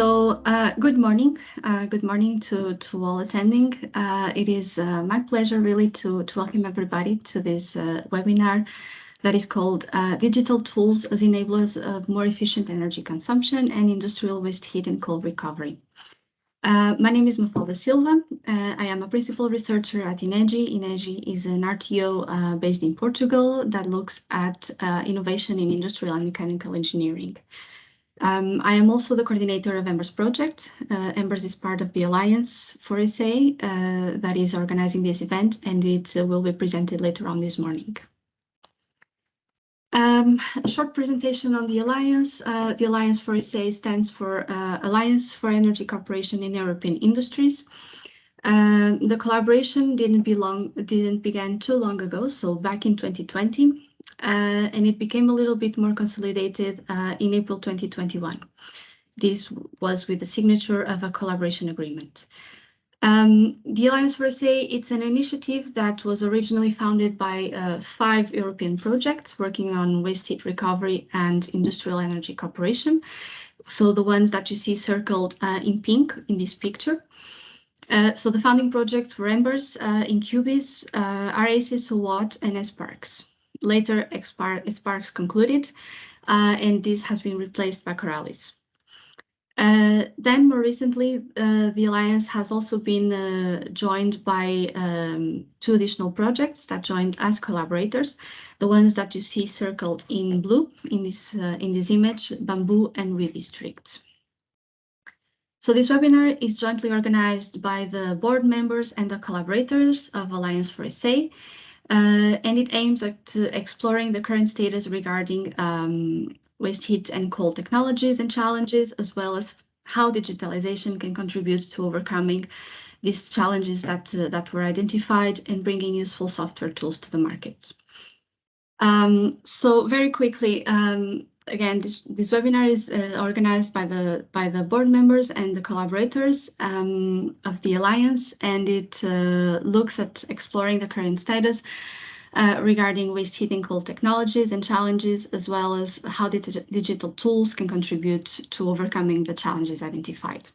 Good morning. Good morning to all attending. It is my pleasure really to welcome everybody to this webinar that is called Digital Tools as Enablers of More Efficient Energy Consumption and Industrial Waste Heat and Cold Recovery. My name is Mafalda da Silva. I am a principal researcher at INEGI. INEGI is an RTO based in Portugal that looks at innovation in industrial and mechanical engineering. I am also the coordinator of EMB3RS project. EMB3RS is part of the Alliance for SA that is organizing this event, and it will be presented later on this morning. A short presentation on the Alliance. The Alliance for SA stands for Alliance for Energy Cooperation in European Industries. The collaboration didn't begin too long ago, so back in 2020. And it became a little bit more consolidated in April 2021. This was with the signature of a collaboration agreement. The Alliance for SA, it's an initiative that was originally founded by 5 European projects working on waste heat recovery and industrial energy cooperation. So the ones that you see circled in pink in this picture. So the founding projects were EMB3RS, Incubis, RAC SOWAT, and ESCOs. Later, ESCOs concluded, and this has been replaced by Coralis. Then, more recently, the Alliance has also been joined by 2 additional projects that joined as collaborators. The ones that you see circled in blue in this image, Bamboo and Wee District. So this webinar is jointly organized by the board members and the collaborators of Alliance for SA. And it aims at exploring the current status regarding waste heat and cold technologies and challenges, as well as how digitalization can contribute to overcoming these challenges that were identified and bringing useful software tools to the market. So very quickly, again, this webinar is organized by the board members and the collaborators of the Alliance, and it looks at exploring the current status regarding waste heat and cold technologies and challenges, as well as how digital tools can contribute to overcoming the challenges identified.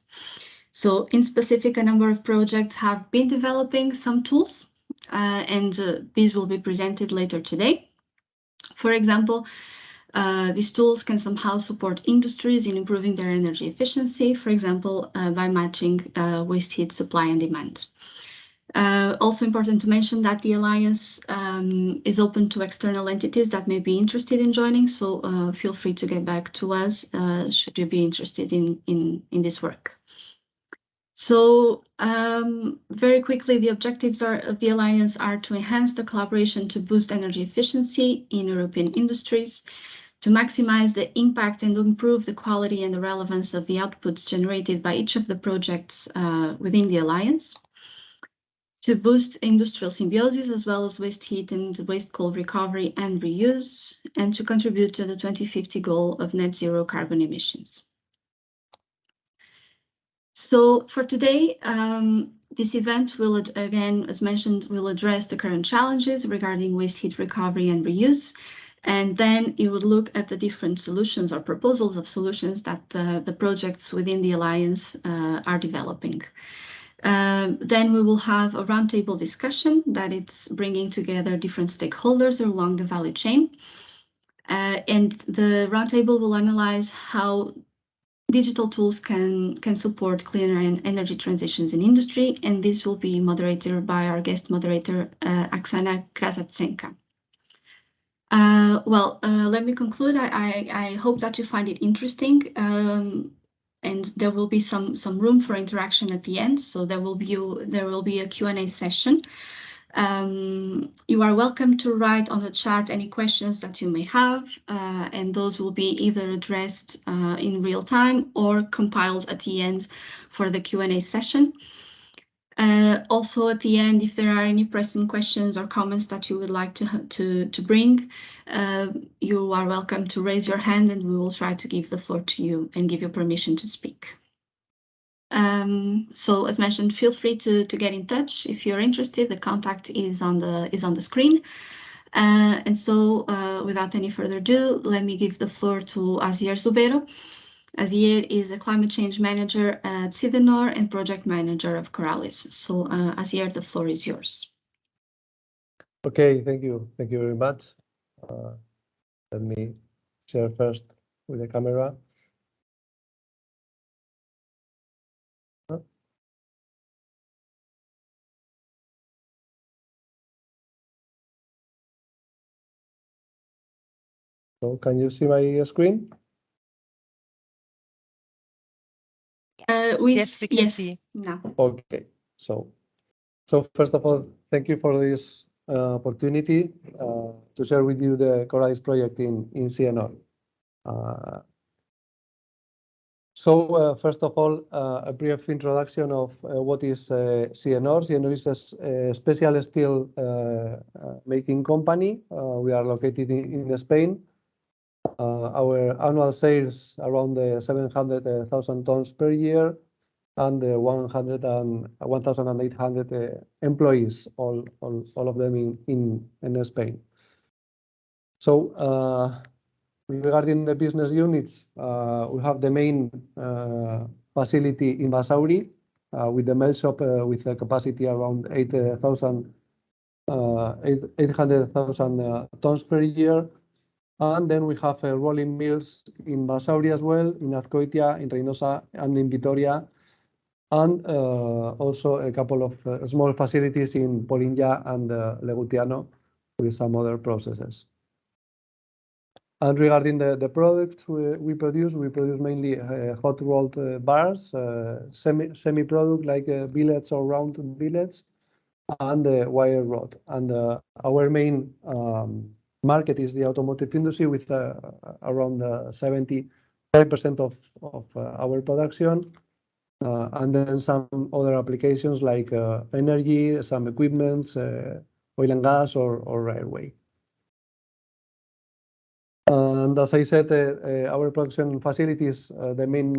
So in specific, a number of projects have been developing some tools, and these will be presented later today. For example, these tools can somehow support industries in improving their energy efficiency, for example, by matching waste heat supply and demand. Also important to mention that the Alliance is open to external entities that may be interested in joining, so feel free to get back to us should you be interested in this work. So very quickly, the objectives of the Alliance are to enhance the collaboration to boost energy efficiency in European industries, to maximize the impact and improve the quality and the relevance of the outputs generated by each of the projects within the Alliance, to boost industrial symbiosis as well as waste heat and waste cold recovery and reuse, and to contribute to the 2050 goal of net zero carbon emissions. So for today, this event will, again, as mentioned, will address the current challenges regarding waste heat recovery and reuse. And then it would look at the different solutions or proposals of solutions that the projects within the Alliance are developing. Then we will have a roundtable discussion that it's bringing together different stakeholders along the value chain. And the roundtable will analyze how digital tools can support cleaner energy transitions in industry, and this will be moderated by our guest moderator, Oksana Krasatsenka. Let me conclude. I hope that you find it interesting, and there will be some room for interaction at the end. So there will be a Q&A session. You are welcome to write on the chat any questions that you may have, and those will be either addressed in real time or compiled at the end for the Q&A session. Also at the end, if there are any pressing questions or comments that you would like to bring, you are welcome to raise your hand and we will try to give the floor to you and give you permission to speak. So as mentioned, feel free to get in touch if you're interested. The contact is on the screen. And so without any further ado, let me give the floor to Asier Zubero, Asier is a climate change manager at Sidenor and project manager of Coralis. So, Asier, the floor is yours. Okay, thank you. Thank you very much. Let me share first with the camera. So can you see my screen? Yes, we can see. No. Okay. So first of all, thank you for this opportunity to share with you the Coralis project in CNR. First of all, a brief introduction of what is Sidenor. Sidenor is a special steel making company. We are located in Spain. Our annual sales around 700,000 tons per year, and 1,800 employees, all of them in Spain. Regarding the business units, we have the main facility in Basauri with the melt shop with a capacity around 800,000 tons per year. And then we have rolling mills in Basauri as well, in Azkoitia, in Reynosa, and in Vitoria, and also a couple of small facilities in Polinya and Legutiano with some other processes. And regarding the products we produce mainly hot rolled bars, semi-product like billets or round billets, and wire rod. And our main market is the automotive industry with around 75% of our production, and then some other applications like energy, some equipments, oil and gas, or railway. And as I said, our production facilities, the main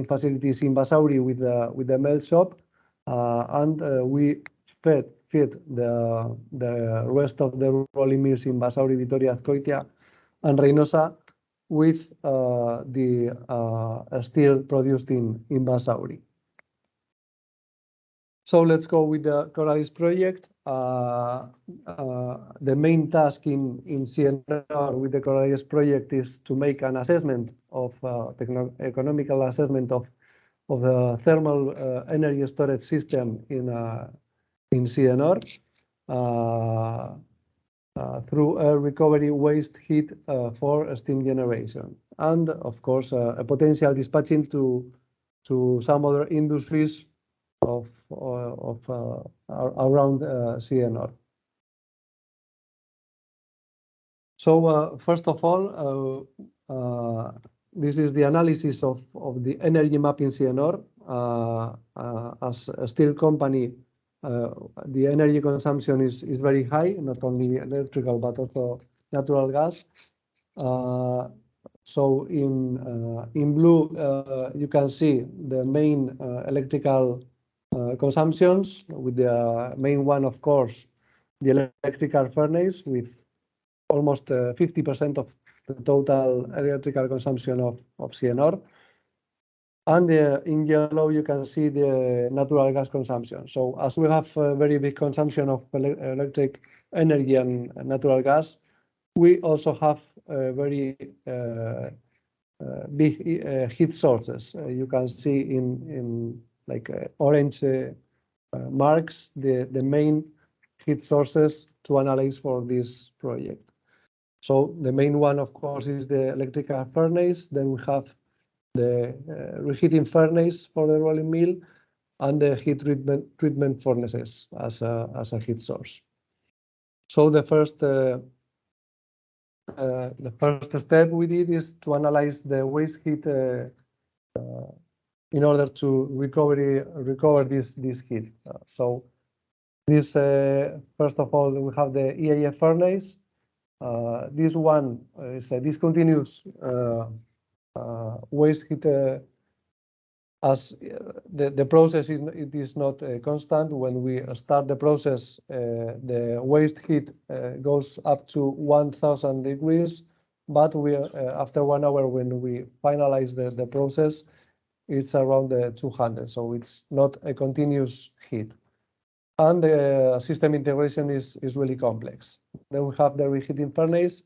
facilities in Basauri with the melt shop, and we feed the rest of the rolling mills in Basauri, Vitoria, Azkoitia, and Reynosa with the steel produced in Basauri. So let's go with the Coralis project. The main task in CNR with the Coralis project is to make an assessment of economical assessment of the thermal energy storage system in CNR through a recovery waste heat for steam generation, and of course a potential dispatching to some other industries around CNR. So first of all, this is the analysis of the energy map in CNR. As a steel company, the energy consumption is very high, not only electrical but also natural gas. So in blue, you can see the main electrical consumptions, with the main one, of course, the electrical furnace, with almost 50% of the total electrical consumption of CNR. And in yellow, you can see the natural gas consumption. So as we have a very big consumption of electric energy and natural gas, we also have very big heat sources. You can see in like orange marks the main heat sources to analyze for this project. So the main one, of course, is the electrical furnace. Then we have the reheating furnace for the rolling mill, and the heat treatment furnaces as a heat source. So the first step we did is to analyze the waste heat in order to recover this heat. So this first of all, we have the EAF furnace. This one is a discontinuous waste heat. As the process is not constant. When we start the process, the waste heat goes up to 1,000 degrees, but we after 1 hour when we finalize the process, it's around 200, so it's not a continuous heat. And the system integration is really complex. Then we have the reheating furnace.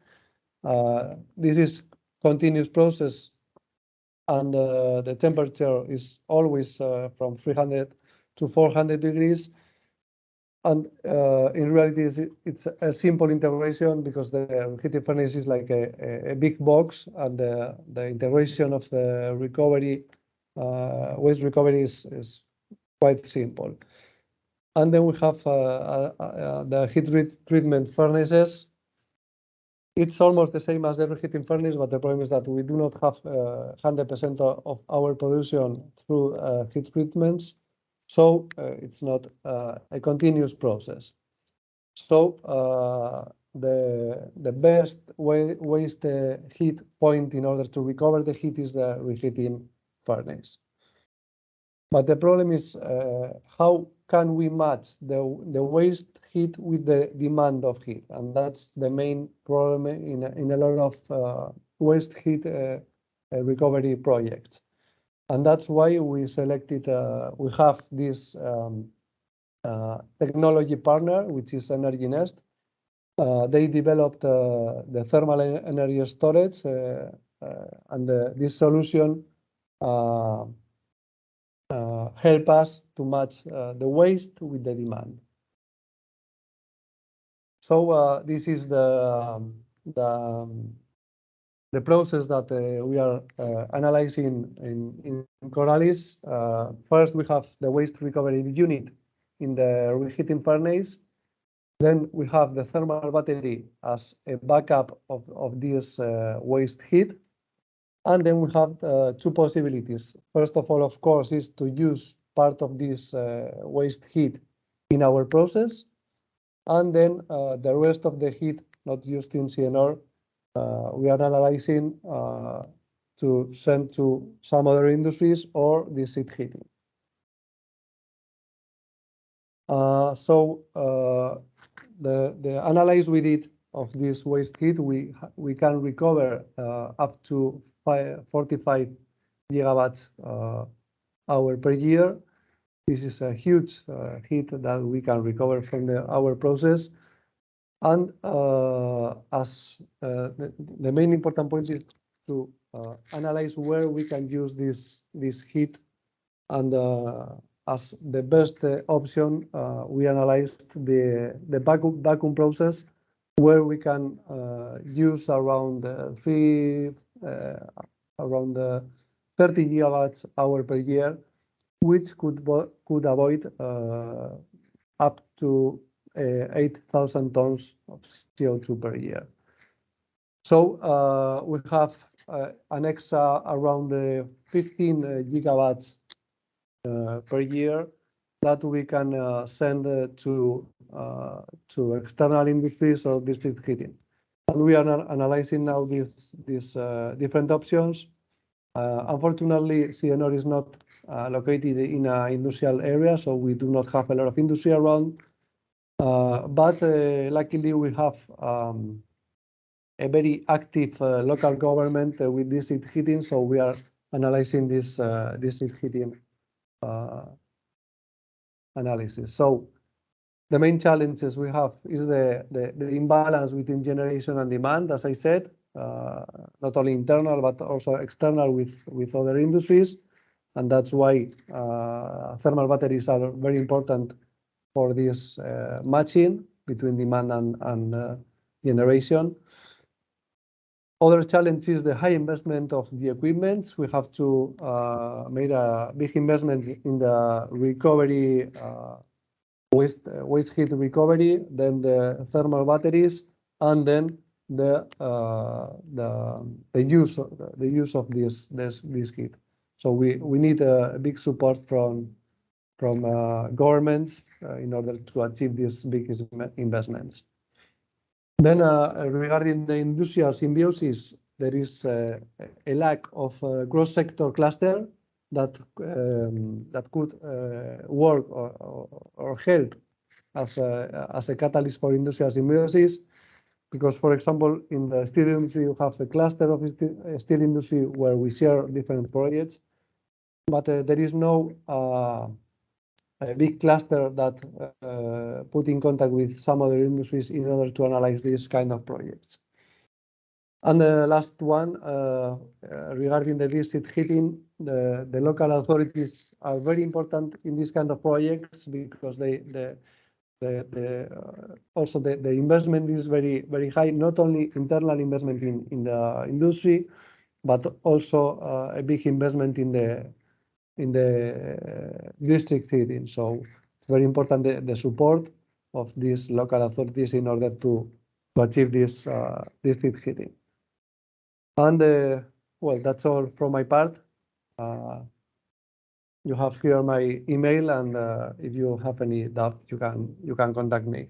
This is continuous process, and the temperature is always from 300 to 400 degrees. And in reality, it's a simple integration because the reheating furnace is like a big box, and the integration of the recovery, waste recovery is quite simple. And then we have the heat treatment furnaces. It's almost the same as the reheating furnace, but the problem is that we do not have 100% of our production through heat treatments. So it's not a continuous process. So the best waste heat point in order to recover the heat is the reheating furnace. But the problem is how can we match the waste heat with the demand of heat? And that's the main problem in a lot of waste heat recovery projects. And that's why we selected, we have this technology partner, which is Energy Nest. They developed the thermal energy storage, and this solution help us to match the waste with the demand. So this is the process that we are analyzing in Coralis. First, we have the waste recovery unit in the reheating furnace. Then we have the thermal battery as a backup of this waste heat. And then we have two possibilities. First of all, of course, is to use part of this waste heat in our process. And then the rest of the heat not used in Sidenor, we are analyzing to send to some other industries or this heat heating. So the analysis we did of this waste heat, we can recover up to 45 gigawatts hour per year. This is a huge heat that we can recover from our process. And as the main important point is to analyze where we can use this heat, and as the best option, we analyzed the vacuum process, where we can use around 30 gigawatts hour per year, which could avoid up to 8,000 tons of CO2 per year. So we have an extra around 15 gigawatts per year that we can send to external industries or district heating. And we are analyzing now these different options. Unfortunately, Sidenor is not located in an industrial area, so we do not have a lot of industry around. But luckily, we have a very active local government with district heating, so we are analyzing this district heating analysis. So the main challenges we have is the imbalance between generation and demand, as I said, not only internal but also external with other industries, and that's why thermal batteries are very important for this matching between demand and generation. Other challenge is the high investment of the equipment. We have to make a big investment in the recovery, waste heat recovery, then the thermal batteries, and then the use of this heat. So we need a big support from governments in order to achieve these big investments. Then regarding the industrial symbiosis, there is a lack of cross-sector cluster that could work or help as a catalyst for industrial symbiosis. because, for example, in the steel industry, you have a cluster of steel industry where we share different projects, but there is no a big cluster that put in contact with some other industries in order to analyze these kind of projects. And the last one, regarding the district heating, the local authorities are very important in this kind of projects because also the investment is very high, not only internal investment in the industry, but also a big investment in the district heating. So it's very important the support of these local authorities in order to achieve this district heating. And well, that's all from my part. You have here my email, and if you have any doubt, you can contact me.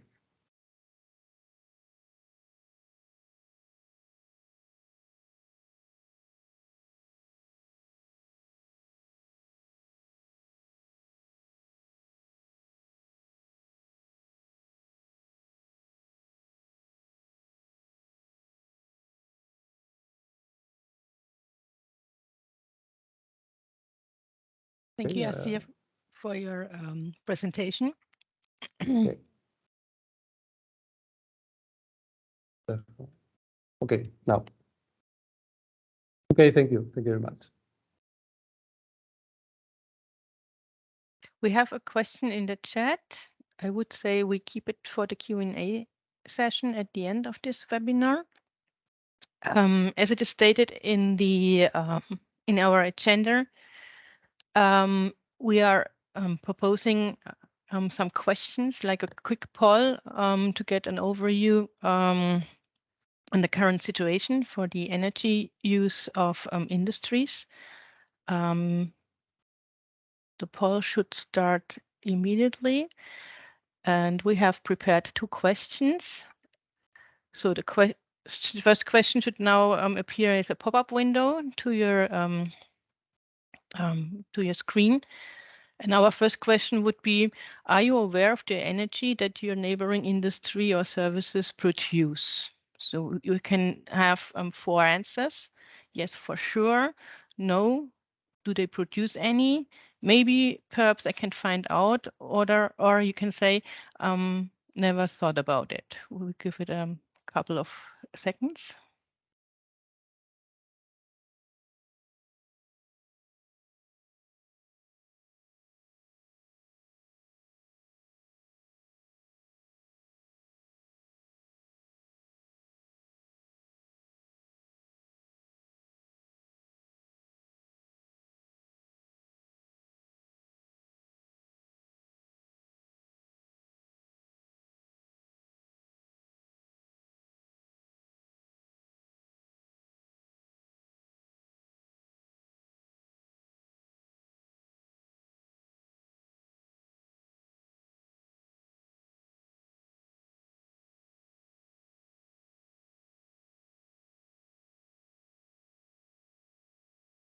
Thank you, Asier, for your presentation. Okay. Okay, now. Okay, thank you. Thank you very much. We have a question in the chat. I would say we keep it for the Q&A session at the end of this webinar. As it is stated in the in our agenda, we are proposing some questions, like a quick poll, to get an overview on the current situation for the energy use of industries. The poll should start immediately, and we have prepared 2 questions. So the first question should now appear as a pop-up window to your screen. And our first question would be, are you aware of the energy that your neighboring industry or services produce? So you can have 4 answers. Yes, for sure. No. Do they produce any? Maybe, perhaps I can find out. Or you can say, never thought about it. We'll give it a couple of seconds.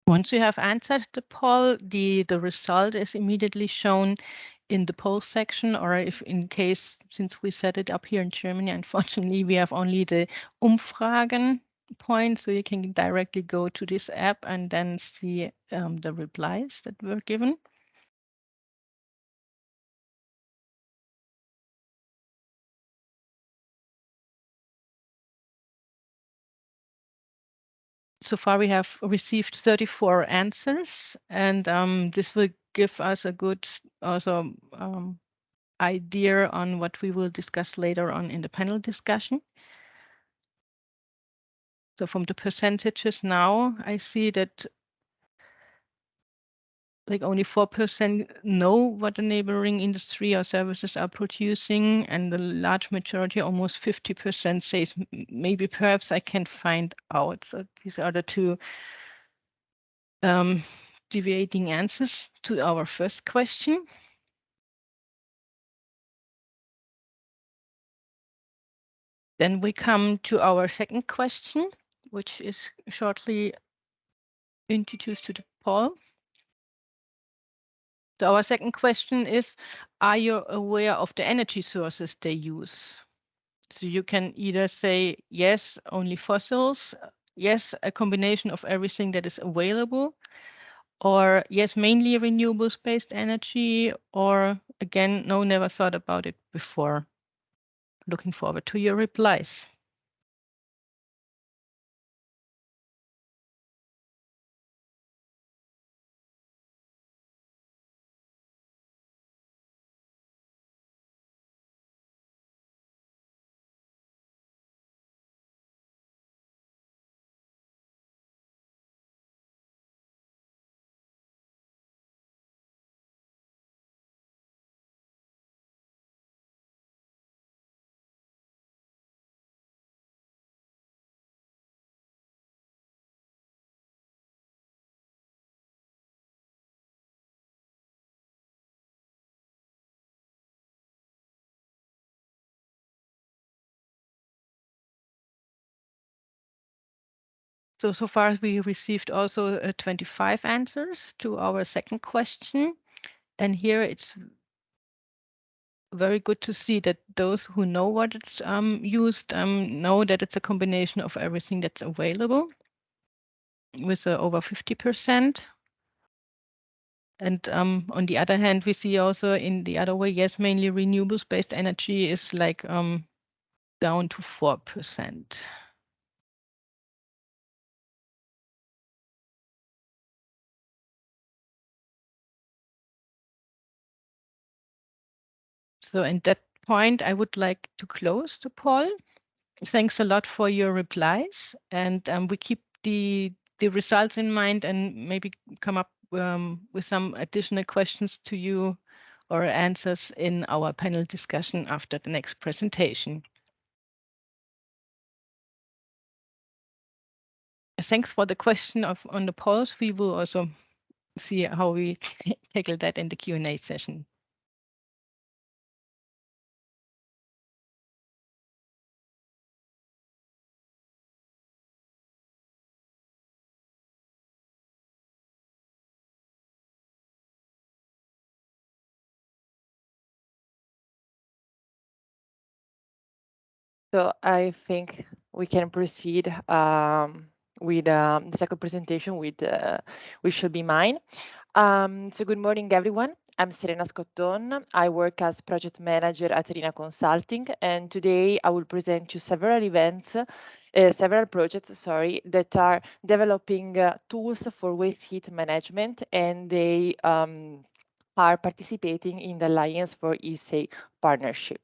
Once you have answered the poll, the result is immediately shown in the poll section, or if in case, since we set it up here in Germany, unfortunately, we have only the Umfragen point, so you can directly go to this app and then see the replies that were given. So far, we have received 34 answers, and this will give us a good also idea on what we will discuss later on in the panel discussion. So from the percentages now, I see that like only 4% know what the neighboring industry or services are producing, and the large majority, almost 50%, says maybe perhaps I can find out. So these are the 2 deviating answers to our first question. Then we come to our second question, which is shortly introduced to the poll. So our second question is, are you aware of the energy sources they use? So you can either say, yes, only fossils, yes, a combination of everything that is available, or yes, mainly renewables-based energy, or again, no, never thought about it before. Looking forward to your replies. So far we received also 25 answers to our second question. And here it's very good to see that those who know what it's used know that it's a combination of everything that's available with over 50%. And on the other hand, we see also in the other way, yes, mainly renewables-based energy is like down to 4%. So at that point, I would like to close the poll. Thanks a lot for your replies, and we keep the results in mind and maybe come up with some additional questions to you or answers in our panel discussion after the next presentation. Thanks for the question on the polls. We will also see how we tackle that in the Q&A session. So I think we can proceed with the second presentation, which should be mine. So good morning, everyone. I'm Serena Scotton. I work as project manager at Arena Consulting, and today I will present you several projects, that are developing tools for waste heat management, and they are participating in the Alliance for ESA partnership.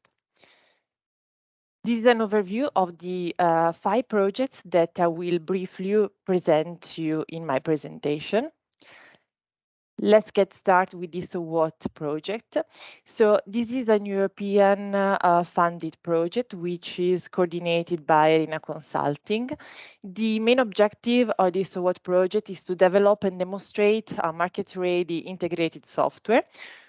This is an overview of the 5 projects that I will briefly present to you in my presentation. Let's get started with this WHAT project. So this is an European funded project which is coordinated by Arena Consulting. The main objective of this WHAT project is to develop and demonstrate a market-ready integrated software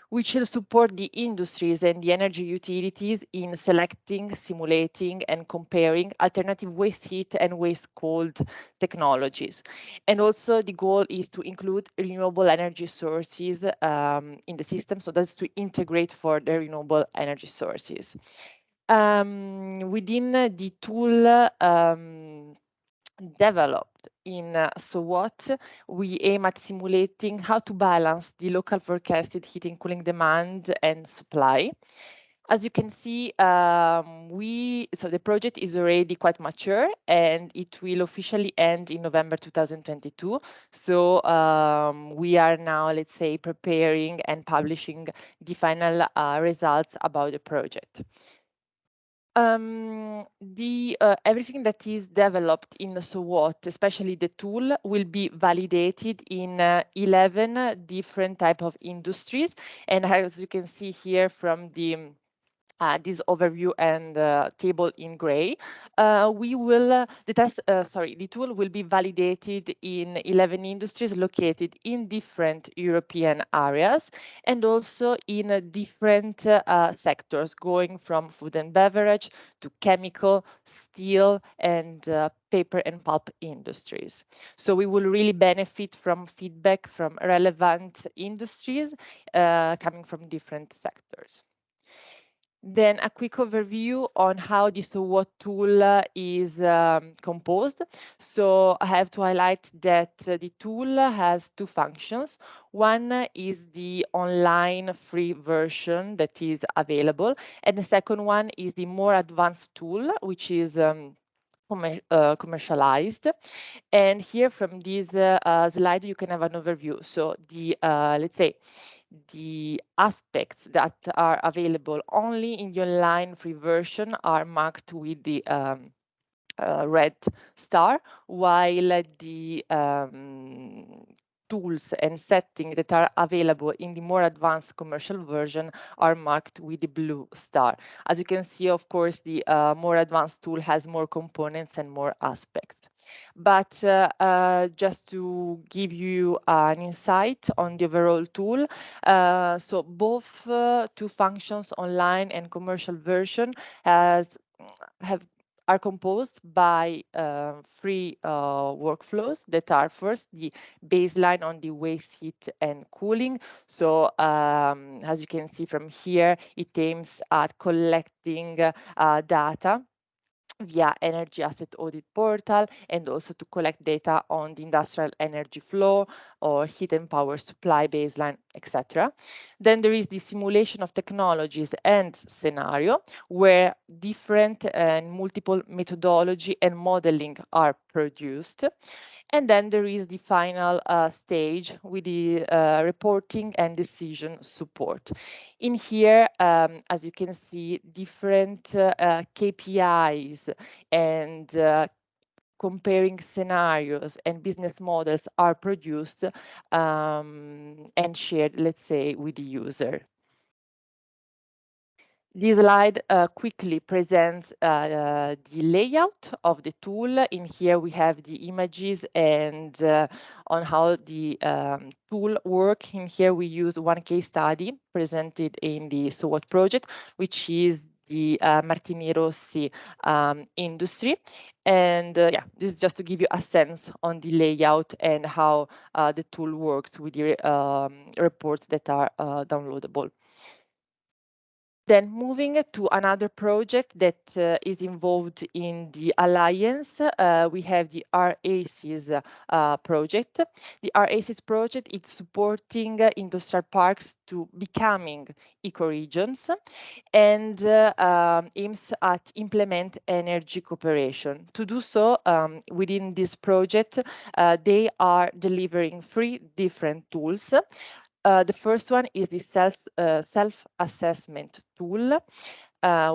which will support the industries and the energy utilities in selecting, simulating, and comparing alternative waste heat and waste cold technologies. And also the goal is to include renewable energy sources in the system, so that's to integrate for the renewable energy sources. Within the tool developed in SWOT, we aim at simulating how to balance the local forecasted heating cooling demand and supply. As you can see, so the project is already quite mature and it will officially end in November 2022. So we are now, let's say, preparing and publishing the final results about the project. Everything that is developed in SWOT, especially the tool, will be validated in 11 different type of industries. And as you can see here from the this overview and table in gray, the tool will be validated in 11 industries located in different European areas and also in different sectors, going from food and beverage to chemical, steel, and paper and pulp industries. So we will really benefit from feedback from relevant industries coming from different sectors. Then a quick overview on how this SWOT tool is composed. So I have to highlight that the tool has two functions. One is the online free version that is available, and the second one is the more advanced tool, which is commercialized. And here from this slide, you can have an overview. So the, let's say, the aspects that are available only in the online free version are marked with the red star, while the tools and settings that are available in the more advanced commercial version are marked with the blue star. As you can see, of course, the more advanced tool has more components and more aspects. But just to give you an insight on the overall tool, so both two functions, online and commercial version, are composed by three workflows that are first the baseline on the waste heat and cooling. So as you can see from here, it aims at collecting data via energy asset audit portal, and also to collect data on the industrial energy flow or heat and power supply baseline, etc. Then there is the simulation of technologies and scenario, where different and multiple methodology and modeling are produced. And then there is the final stage with the reporting and decision support. In here, as you can see, different KPIs and comparing scenarios and business models are produced and shared, let's say, with the user. This slide quickly presents the layout of the tool. In here we have the images and on how the tool works. In here we use one case study presented in the SWOT project, which is the Martini Rossi industry. And yeah, this is just to give you a sense on the layout and how the tool works with the reports that are downloadable. Then moving to another project that is involved in the alliance, we have the RACES project. The RACES project is supporting industrial parks to becoming ecoregions and aims at implement energy cooperation. To do so, within this project, they are delivering 3 different tools. The first one is the self-assessment tool,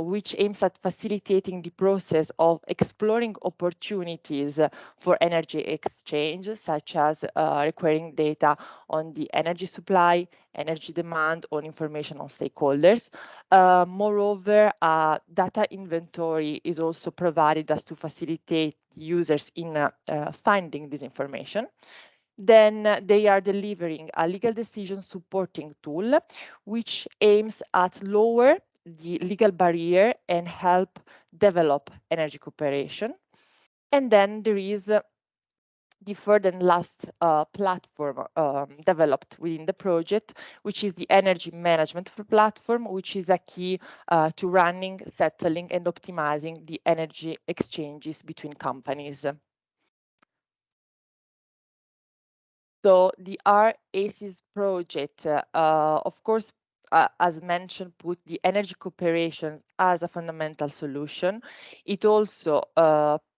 which aims at facilitating the process of exploring opportunities for energy exchange, such as requiring data on the energy supply, energy demand, or information on stakeholders. Moreover, data inventory is also provided as to facilitate users in finding this information. Then they are delivering a legal decision supporting tool, which aims at lower the legal barrier and help develop energy cooperation. And then there is the third and last platform developed within the project, which is the energy management platform, which is a key to running, settling, and optimizing the energy exchanges between companies. So the RACES project, of course, as mentioned, put the energy cooperation as a fundamental solution. It also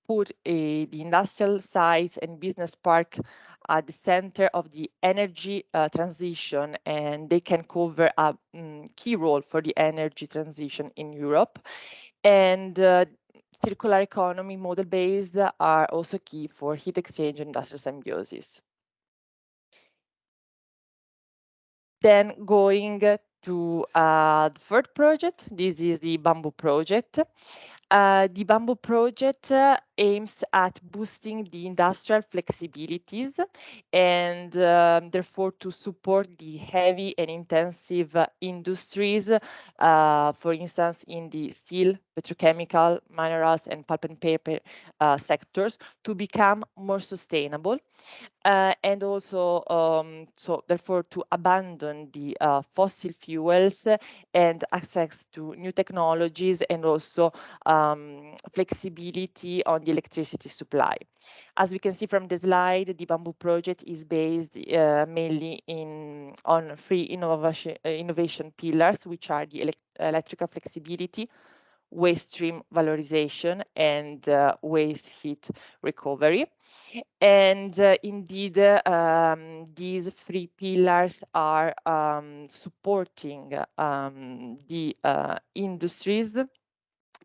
put the industrial sites and business park at the center of the energy transition, and they can cover a key role for the energy transition in Europe. And circular economy model-based are also key for heat exchange and industrial symbiosis. Then going to the third project, this is the Bamboo project. The Bamboo project aims at boosting the industrial flexibilities and therefore to support the heavy and intensive industries, for instance, in the steel, petrochemical, minerals, and pulp and paper sectors to become more sustainable. And also, so therefore, to abandon the fossil fuels and access to new technologies and also flexibility on the electricity supply. As we can see from the slide, the Bamboo project is based mainly on three innovation pillars, which are the electrical flexibility, waste stream valorization, and waste heat recovery. And indeed, these three pillars are supporting the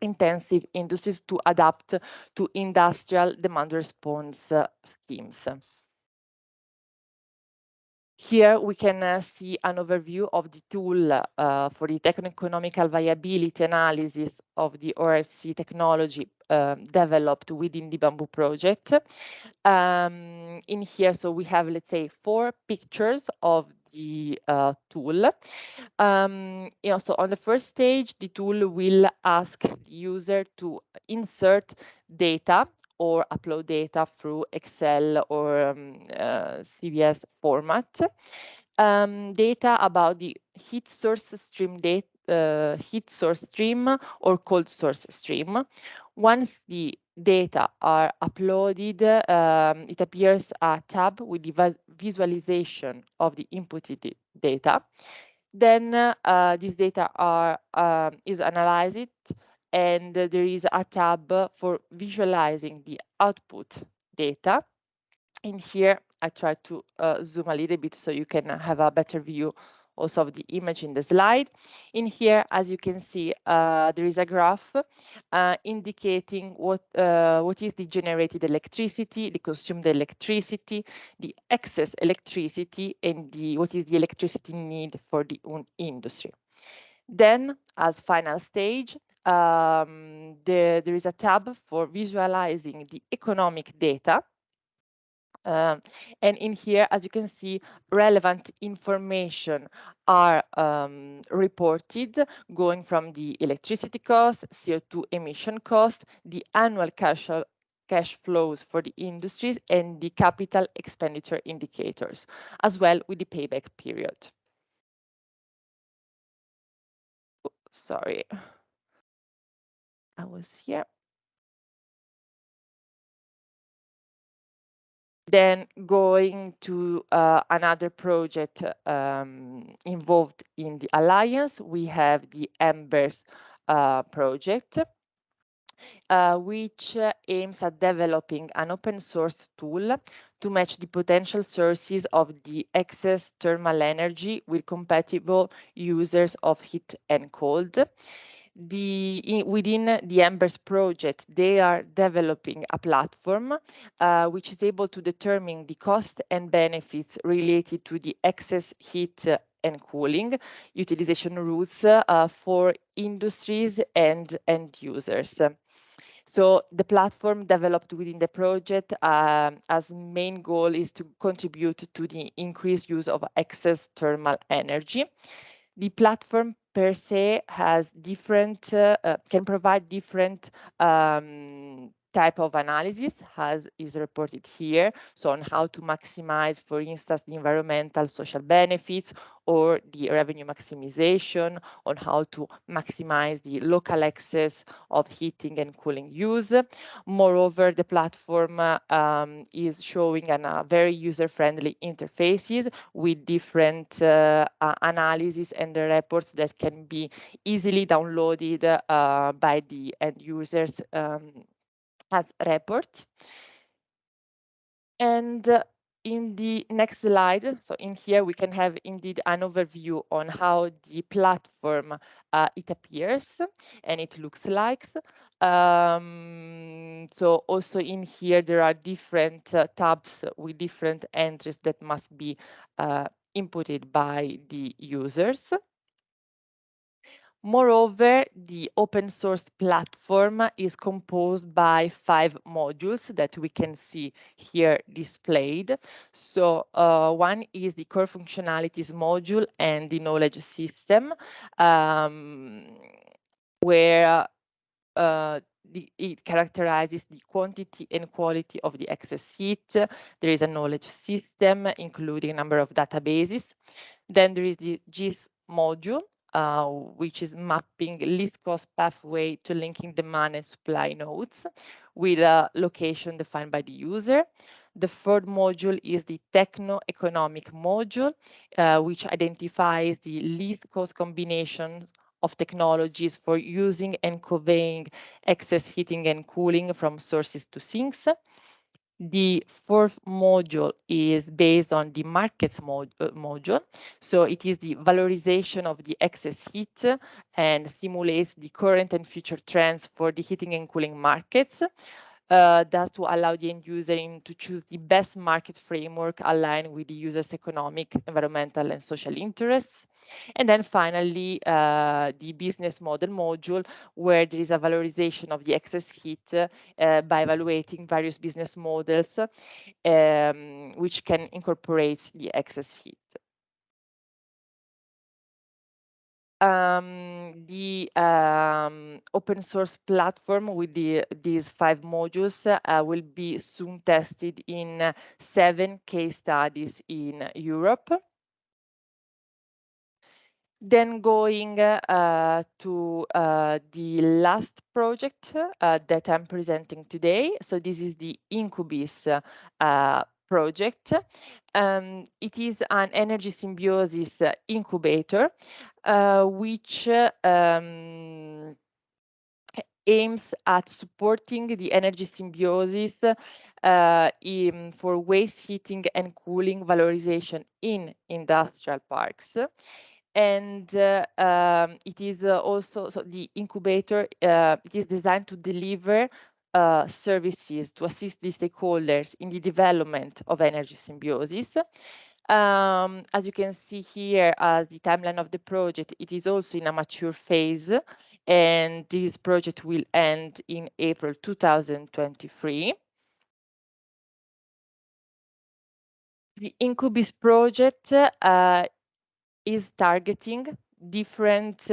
intensive industries to adapt to industrial demand response schemes. Here we can see an overview of the tool for the techno-economical viability analysis of the ORC technology developed within the Bamboo project. In here, so we have, let's say, 4 pictures of the tool. So on the first stage, the tool will ask the user to insert data or upload data through Excel or CVS format. Data about the heat source stream or cold source stream. Once the data are uploaded, it appears a tab with the visualization of the inputted data. Then this data is analyzed, and there is a tab for visualizing the output data. In here, I try to zoom a little bit so you can have a better view also of the image in the slide. In here, as you can see, there is a graph indicating what is the generated electricity, the consumed electricity, the excess electricity, and what is the electricity need for the industry. Then, as final stage, there is a tab for visualizing the economic data. And in here, as you can see, relevant information are reported, going from the electricity cost, CO2 emission cost, the annual cash flows for the industries, and the capital expenditure indicators, as well with the payback period. Oh, sorry, I was here. Then going to another project involved in the alliance, we have the EMB3RS project, which aims at developing an open source tool to match the potential sources of the excess thermal energy with compatible users of heat and cold. Within the EMB3RS project, they are developing a platform which is able to determine the cost and benefits related to the excess heat and cooling utilization rules for industries and end users. So the platform developed within the project as main goal is to contribute to the increased use of excess thermal energy. The platform per se has different, can provide different type of analysis, as is reported here. So on how to maximize, for instance, the environmental social benefits or the revenue maximization, on how to maximize the local access of heating and cooling use. Moreover, the platform is showing a very user-friendly interfaces with different analysis and the reports that can be easily downloaded by the end users as reports. And in the next slide, so in here we can have indeed an overview on how the platform it appears and it looks like. So also in here there are different tabs with different entries that must be inputted by the users. Moreover, the open source platform is composed by 5 modules that we can see here displayed. So one is the core functionalities module and the knowledge system, where it characterizes the quantity and quality of the excess heat. There is a knowledge system, including a number of databases. Then there is the GIS module, which is mapping least cost pathway to linking demand and supply nodes with a location defined by the user. The third module is the Techno economic module, which identifies the least cost combination of technologies for using and conveying excess heating and cooling from sources to sinks. The fourth module is based on the markets module. So it is the valorization of the excess heat and simulates the current and future trends for the heating and cooling markets. That's to allow the end user to choose the best market framework aligned with the user's economic, environmental, and social interests. And then finally, the business model module, where there is a valorization of the excess heat by evaluating various business models which can incorporate the excess heat. The open source platform with these 5 modules will be soon tested in 7 case studies in Europe. Then going to the last project that I'm presenting today. So this is the Incubis project. It is an energy symbiosis incubator, which aims at supporting the energy symbiosis for waste heating and cooling valorization in industrial parks. And it is also, so the incubator, it is designed to deliver services to assist the stakeholders in the development of energy symbiosis. As you can see here, as the timeline of the project, it is also in a mature phase, and this project will end in April 2023. The Incubis project is targeting different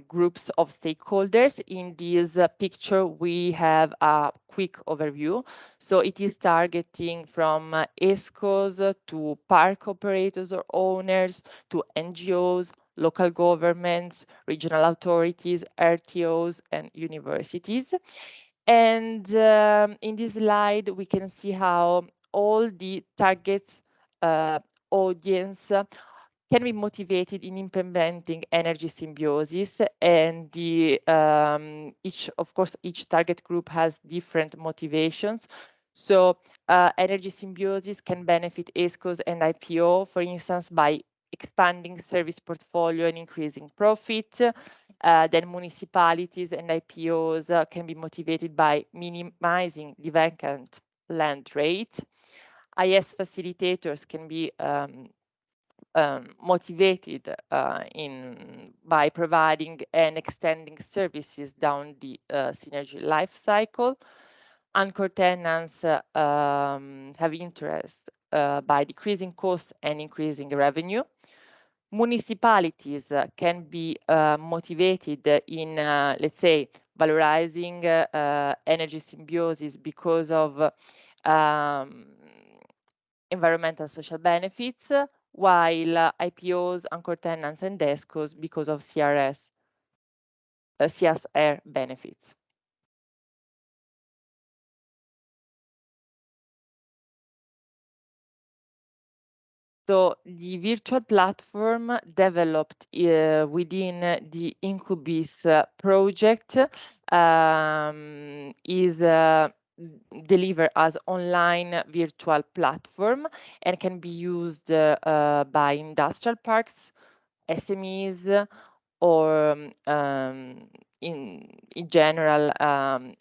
groups of stakeholders. In this picture, we have a quick overview. So it is targeting from ESCOs to park operators or owners, to NGOs, local governments, regional authorities, RTOs, and universities. And in this slide, we can see how all the target audience can be motivated in implementing energy symbiosis, and the each target group has different motivations. So energy symbiosis can benefit ESCOs and IPO, for instance, by expanding service portfolio and increasing profit. Then municipalities and IPOs can be motivated by minimizing the vacant land rate. IS facilitators can be motivated by providing and extending services down the synergy life cycle. Anchor tenants have interest by decreasing costs and increasing revenue. Municipalities can be motivated in, let's say, valorizing energy symbiosis because of environmental social benefits, while IPOs, anchor tenants, and ESCOs because of CSR benefits. So the virtual platform developed within the Incubis project is delivered as online virtual platform and can be used by industrial parks, SMEs, or in general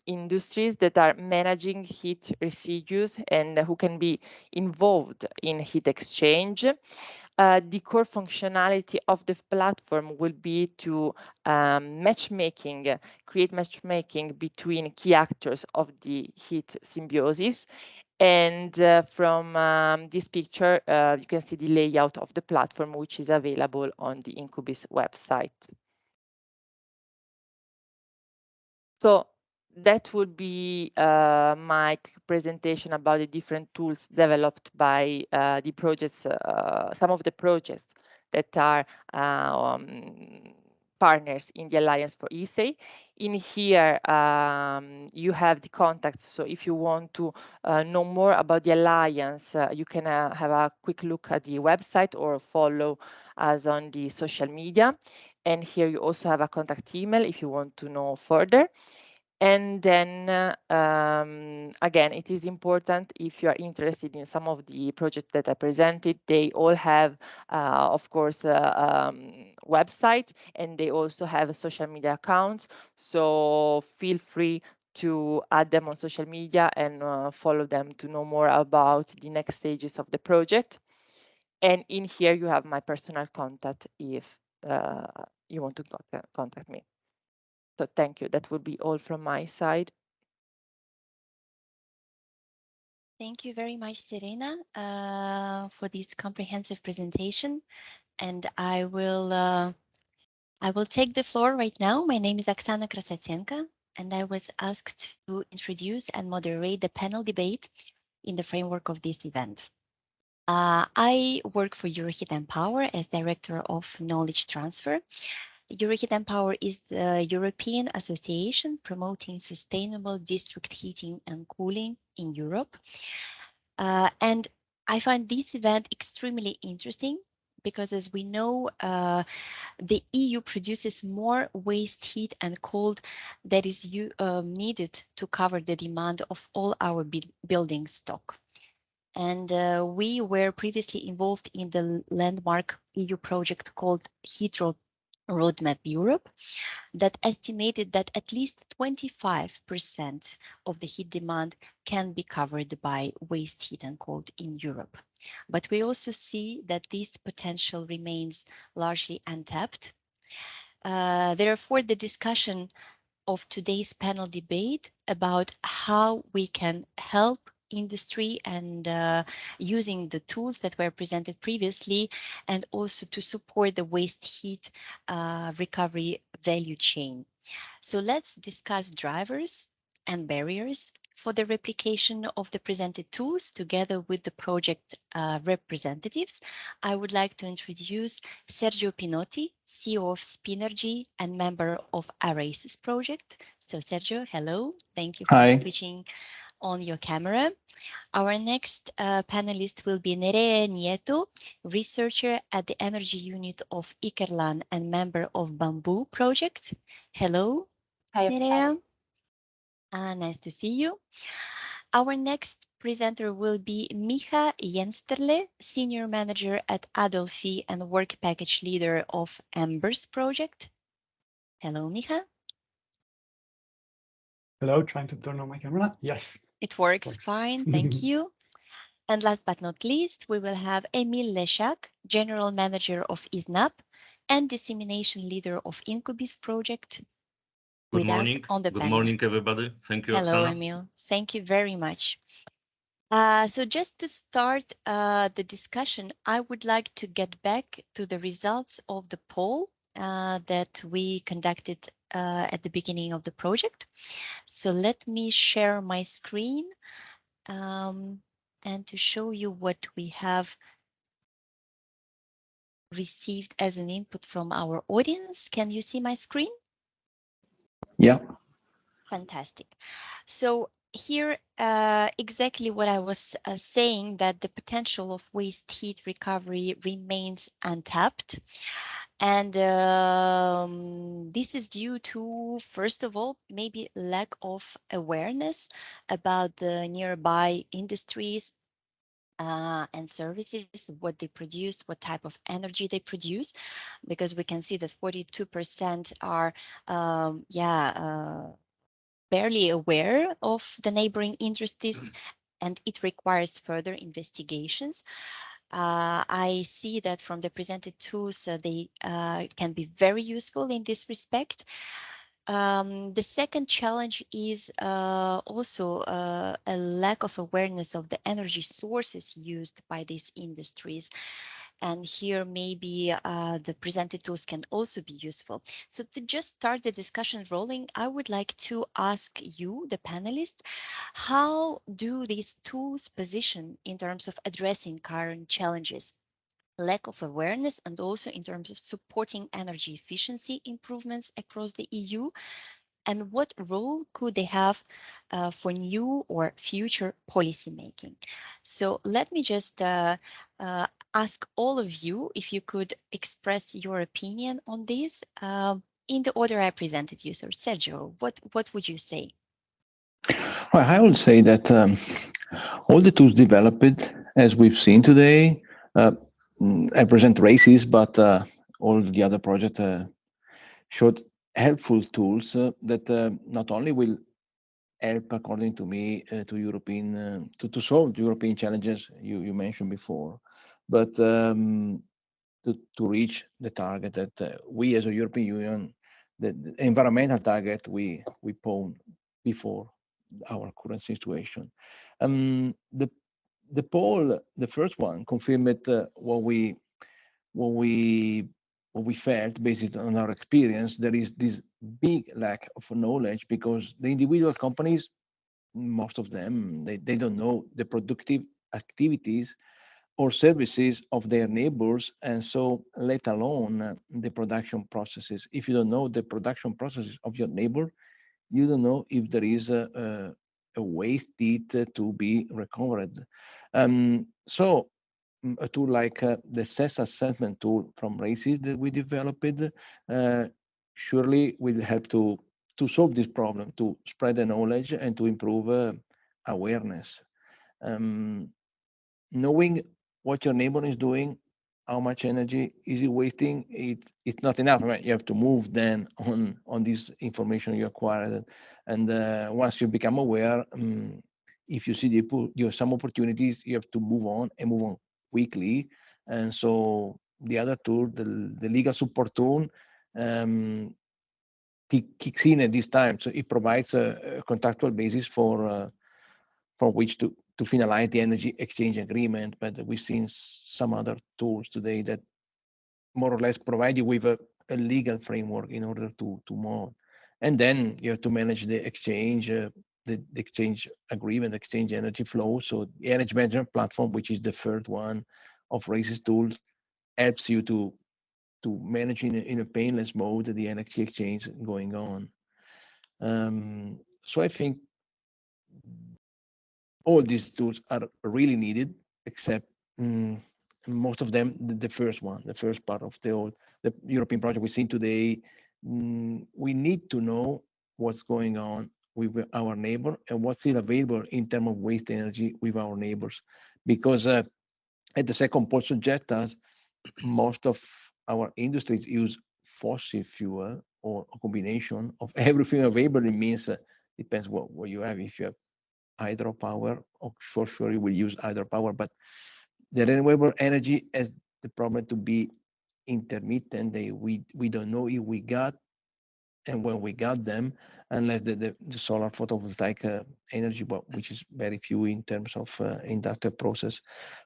industries that are managing heat residues and who can be involved in heat exchange. the core functionality of the platform will be to create matchmaking between key actors of the heat symbiosis. And from this picture, you can see the layout of the platform, which is available on the Incubis website. So that would be my presentation about the different tools developed by the projects, some of the projects that are partners in the Alliance for ESA. In here, you have the contacts. So if you want to know more about the Alliance, you can have a quick look at the website or follow us on the social media. And here you also have a contact email if you want to know further. And then again, it is important if you are interested in some of the projects that I presented, they all have, of course, websites, and they also have social media accounts. So feel free to add them on social media and follow them to know more about the next stages of the project. And in here, you have my personal contact if you want to contact me. So thank you. That would be all from my side. Thank you very much, Serena, for this comprehensive presentation. And I will take the floor right now. My name is Oksana Krasatsenko, and I was asked to introduce and moderate the panel debate in the framework of this event. I work for Euroheat and Power as Director of Knowledge Transfer. Euroheat and Power is the European association promoting sustainable district heating and cooling in Europe. And I find this event extremely interesting because, as we know, the EU produces more waste heat and cold that is needed to cover the demand of all our building stock. And we were previously involved in the landmark EU project called Heat Roadmap Europe that estimated that at least 25% of the heat demand can be covered by waste heat and cold in Europe. But we also see that this potential remains largely untapped. Therefore, the discussion of today's panel debate about how we can help industry and using the tools that were presented previously, and also to support the waste heat recovery value chain. So let's discuss drivers and barriers for the replication of the presented tools together with the project representatives. I would like to introduce Sergio Pinotti, CEO of Spinergy and member of Arasis project. So Sergio, hello. Thank you for switching on your camera. Our next panelist will be Nerea Nieto, researcher at the energy unit of Ikerlan and member of Bamboo project. Hello, Hi. Nerea. Nice to see you. Our next presenter will be Micha Jensterle, Senior Manager at Adelphi and Work Package Leader of EMB3RS project. Hello, Micha. Hello, trying to turn on my camera. Yes. It works fine, thank you. And last but not least, we will have Emil Leshak, General Manager of ISNAP and Dissemination Leader of Incubis project. Good morning. On the Good panel. morning, everybody. Thank you, Hello, Oksana. Emil. Thank you very much. So just to start the discussion, I would like to get back to the results of the poll that we conducted at the beginning of the project. So let me share my screen and to show you what we have received as an input from our audience. Can you see my screen? Yeah. Fantastic. So here, exactly what I was saying, that the potential of waste heat recovery remains untapped. And this is due to, first of all, maybe lack of awareness about the nearby industries and services, what they produce, what type of energy they produce, because we can see that 42% are, barely aware of the neighboring industries, and it requires further investigations. I see that from the presented tools, they can be very useful in this respect. The second challenge is also a lack of awareness of the energy sources used by these industries. And here maybe the presented tools can also be useful. So to just start the discussion rolling, I would like to ask you, the panelists, how do these tools position in terms of addressing current challenges? Lack of awareness and also in terms of supporting energy efficiency improvements across the EU, and what role could they have for new or future policymaking? So let me just ask all of you if you could express your opinion on this in the order I presented you. So Sergio, what would you say? Well, I would say that all the tools developed, as we've seen today, I present races, but all the other projects showed helpful tools that not only will help, according to me, to European to solve the European challenges you mentioned before, but to reach the target that we as a European Union, the environmental target we put before our current situation. The poll, the first one, confirmed what we felt based on our experience. There is this big lack of knowledge because the individual companies, most of them, they don't know the productive activities or services of their neighbors, and so let alone the production processes. If you don't know the production processes of your neighbor, you don't know if there is a waste heat to be recovered. So a tool like the CES assessment tool from RACES that we developed surely will help to solve this problem, to spread the knowledge and to improve awareness. Knowing what your neighbor is doing, how much energy is he wasting, it's not enough. Right? You have to move then on this information you acquired, and once you become aware, if you see you have some opportunities, you have to move on and move on quickly. And so the other tool, the legal support tool, kicks in at this time, so it provides a contractual basis for which to finalize the energy exchange agreement. But we've seen some other tools today that more or less provide you with a legal framework in order to move. And then you have to manage the exchange, the exchange agreement, exchange energy flow. So the energy management platform, which is the third one of RACES tools, helps you to manage in a painless mode the energy exchange going on. So I think all these tools are really needed, except most of them, the first one, the first part of the European project we've seen today. We need to know what's going on with our neighbor and what's still available in terms of waste energy with our neighbors. Because at the second point suggest us, most of our industries use fossil fuel or a combination of everything available. It means depends what you have. If you have hydropower, for sure you will use hydropower, but the renewable energy has the problem to be intermittent. We don't know if we got and when we got them, unless the solar photovoltaic energy, which is very few in terms of industrial process.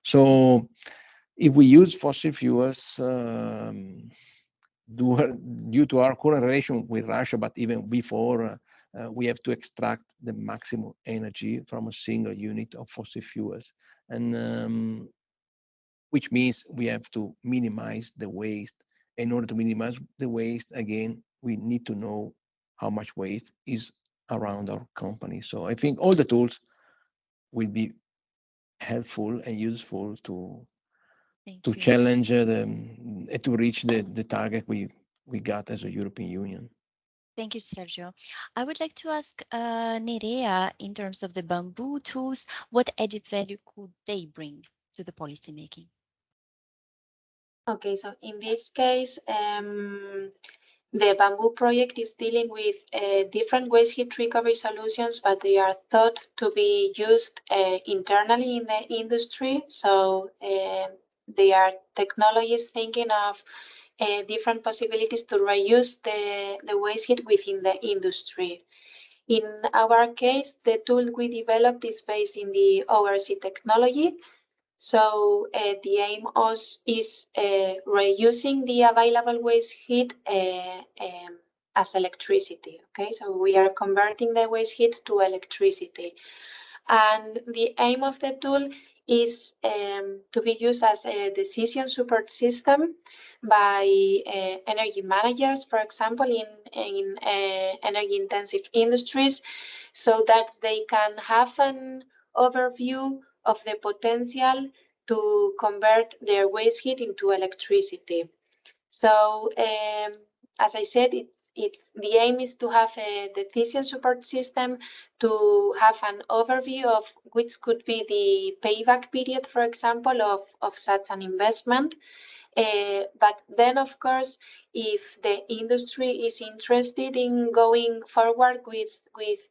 So if we use fossil fuels, due to our current relation with Russia, but even before, we have to extract the maximum energy from a single unit of fossil fuels, and which means we have to minimize the waste. In order to minimize the waste, again, we need to know how much waste is around our company. So I think all the tools will be helpful and useful to challenge to reach the target we got as a European Union. Thank you, Sergio. I would like to ask Nerea, in terms of the bamboo tools, what added value could they bring to the policymaking? Okay, so in this case, the bamboo project is dealing with different waste heat recovery solutions, but they are thought to be used internally in the industry. So they are technologies thinking of different possibilities to reuse the waste heat within the industry. In our case, the tool we developed is based in the ORC technology. So the aim is reusing the available waste heat as electricity. Okay, so we are converting the waste heat to electricity. And the aim of the tool is to be used as a decision support system by energy managers, for example, in energy intensive industries, so that they can have an overview of the potential to convert their waste heat into electricity. So, as I said, the aim is to have a decision support system to have an overview of which could be the payback period, for example, of such an investment. But then, of course, if the industry is interested in going forward with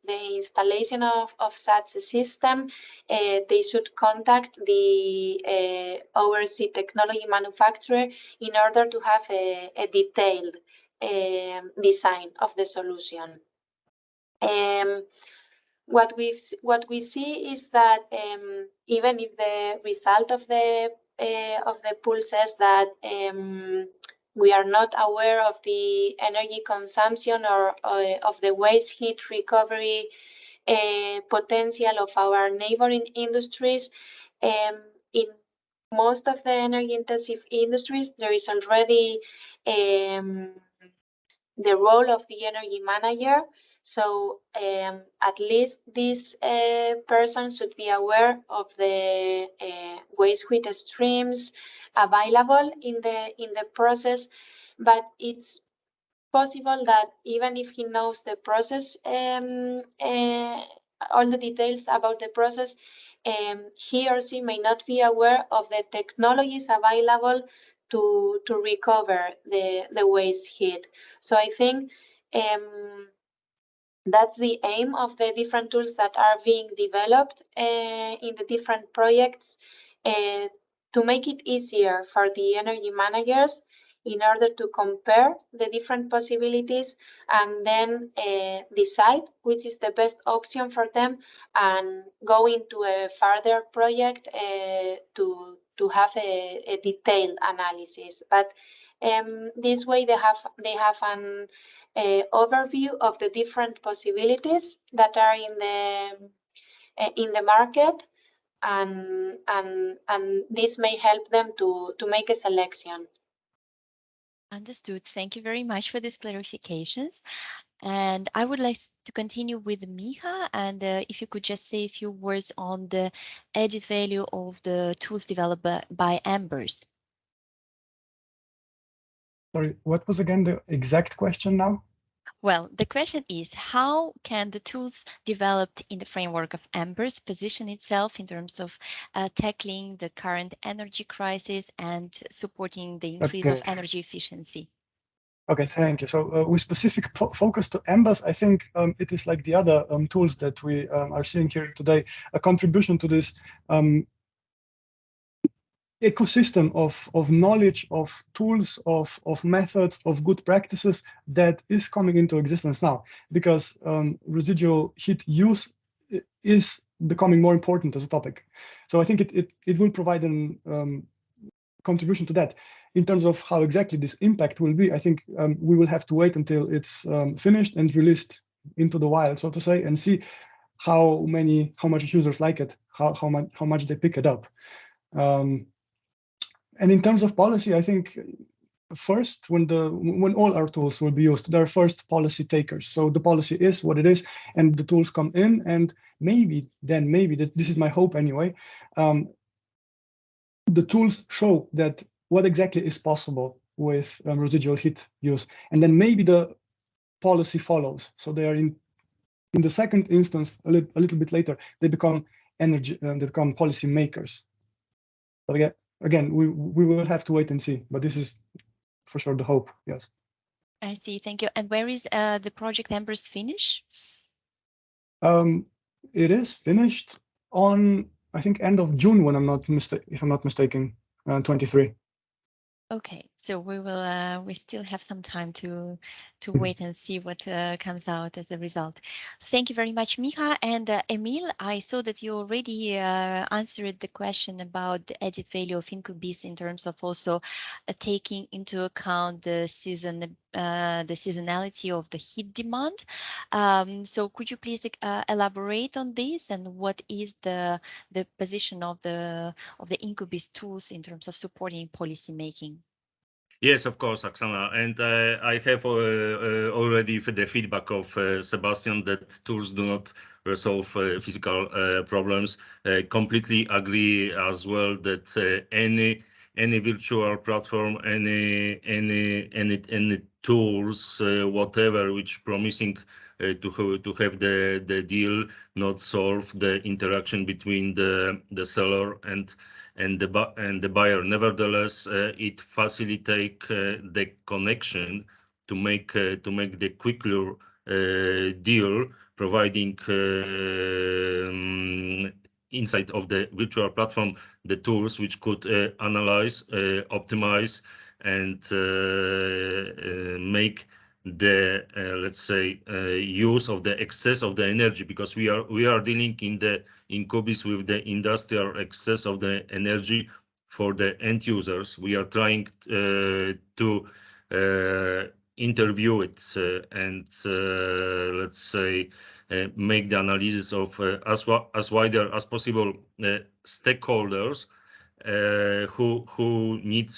the installation of such a system, they should contact the ORC technology manufacturer in order to have a detailed design of the solution. What we see is that even if the result of the pool says that we are not aware of the energy consumption or of the waste heat recovery potential of our neighboring industries, in most of the energy intensive industries, there is already the role of the energy manager. So at least this person should be aware of the waste heat streams available in the process, but it's possible that even if he knows the process, all the details about the process, he or she may not be aware of the technologies available to recover the waste heat. So I think that's the aim of the different tools that are being developed in the different projects, to make it easier for the energy managers in order to compare the different possibilities and then decide which is the best option for them and go into a further project to have a detailed analysis. But this way they have an overview of the different possibilities that are in the market, and this may help them to make a selection. Understood. Thank you very much for these clarifications. And I would like to continue with Miha, and if you could just say a few words on the added value of the tools developed by EMB3RS. Sorry, what was again the exact question now? Well, the question is, how can the tools developed in the framework of EMB3RS position itself in terms of tackling the current energy crisis and supporting the increase of energy efficiency? Okay, thank you. So with specific focus to EMB3RS, I think it is like the other tools that we are seeing here today, a contribution to this ecosystem of knowledge, of tools, of methods, of good practices that is coming into existence now, because residual heat use is becoming more important as a topic. So I think it will provide a contribution to that. In terms of how exactly this impact will be, I think we will have to wait until it's finished and released into the wild, so to say, and see how much users like it, how much they pick it up. And in terms of policy, I think first, when all our tools will be used, they're first policy takers. So the policy is what it is, and the tools come in, and maybe this is my hope anyway. The tools show that what exactly is possible with residual heat use, and then maybe the policy follows. So they are in the second instance, a little bit later, they become policy makers. But again, we will have to wait and see, but this is for sure the hope, yes. I see, thank you. And where is the project EMB3RS finish? It is finished on, I think, end of June, if I'm not mistaken. 23. Okay, so we still have some time to wait and see what comes out as a result. Thank you very much, Micha. And Emil, I saw that you already answered the question about the added value of Incubis in terms of also taking into account the seasonality of the heat demand. So could you please elaborate on this, and what is the position of the Incubis tools in terms of supporting policy making? Yes, of course, Oksana. And I have already the feedback of Sebastian that tools do not resolve physical problems. Completely agree as well that any virtual platform, any tools, whatever, which promising to have the deal, not solve the interaction between the seller and the buyer. Nevertheless, it facilitate the connection to make the quicker deal, providing inside of the virtual platform the tools which could analyze, optimize, and make the let's say use of the excess of the energy, because we are dealing in Incubis with the industrial excess of the energy for the end users. We are trying to interview it and let's say make the analysis of as wider as possible stakeholders who need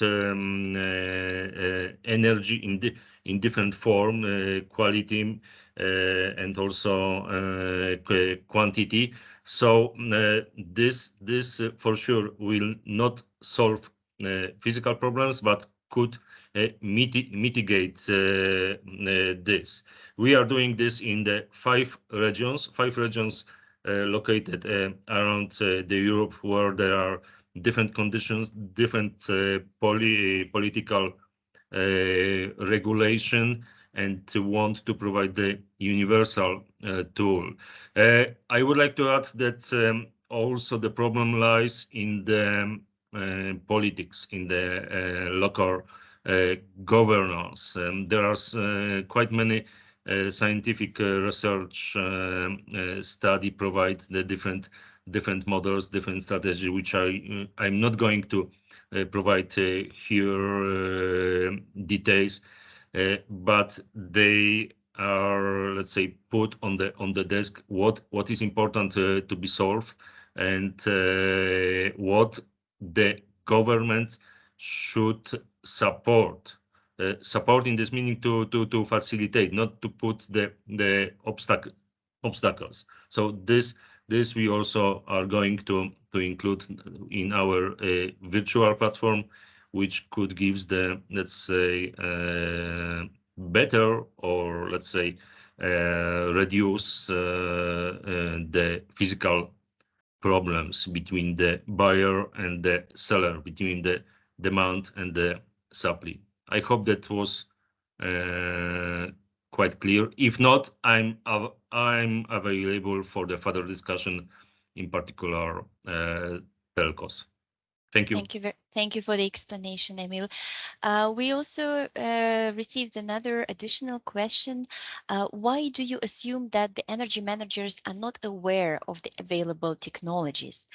energy in different form, quality and also quantity. So this for sure will not solve physical problems, but could mitigate this. We are doing this in the five regions located around the Europe, where there are different conditions, different political regulation, and to want to provide the universal tool. I would like to add that also the problem lies in the politics, in the local governance. There are quite many scientific research study provide the different models, different strategy, which I'm not going to provide here details, but they are, let's say, put on the desk what is important to be solved, and what the governments should support. Support in this meaning to facilitate, not to put the obstacles. So this we also are going to include in our virtual platform, which could give the, let's say, better, or let's say reduce the physical problems between the buyer and the seller, between the demand and the supply. I hope that was quite clear. If not, I'm available for the further discussion, in particular telcos. Thank you. Thank you for the explanation, Emil. We also received another additional question. Why do you assume that the energy managers are not aware of the available technologies?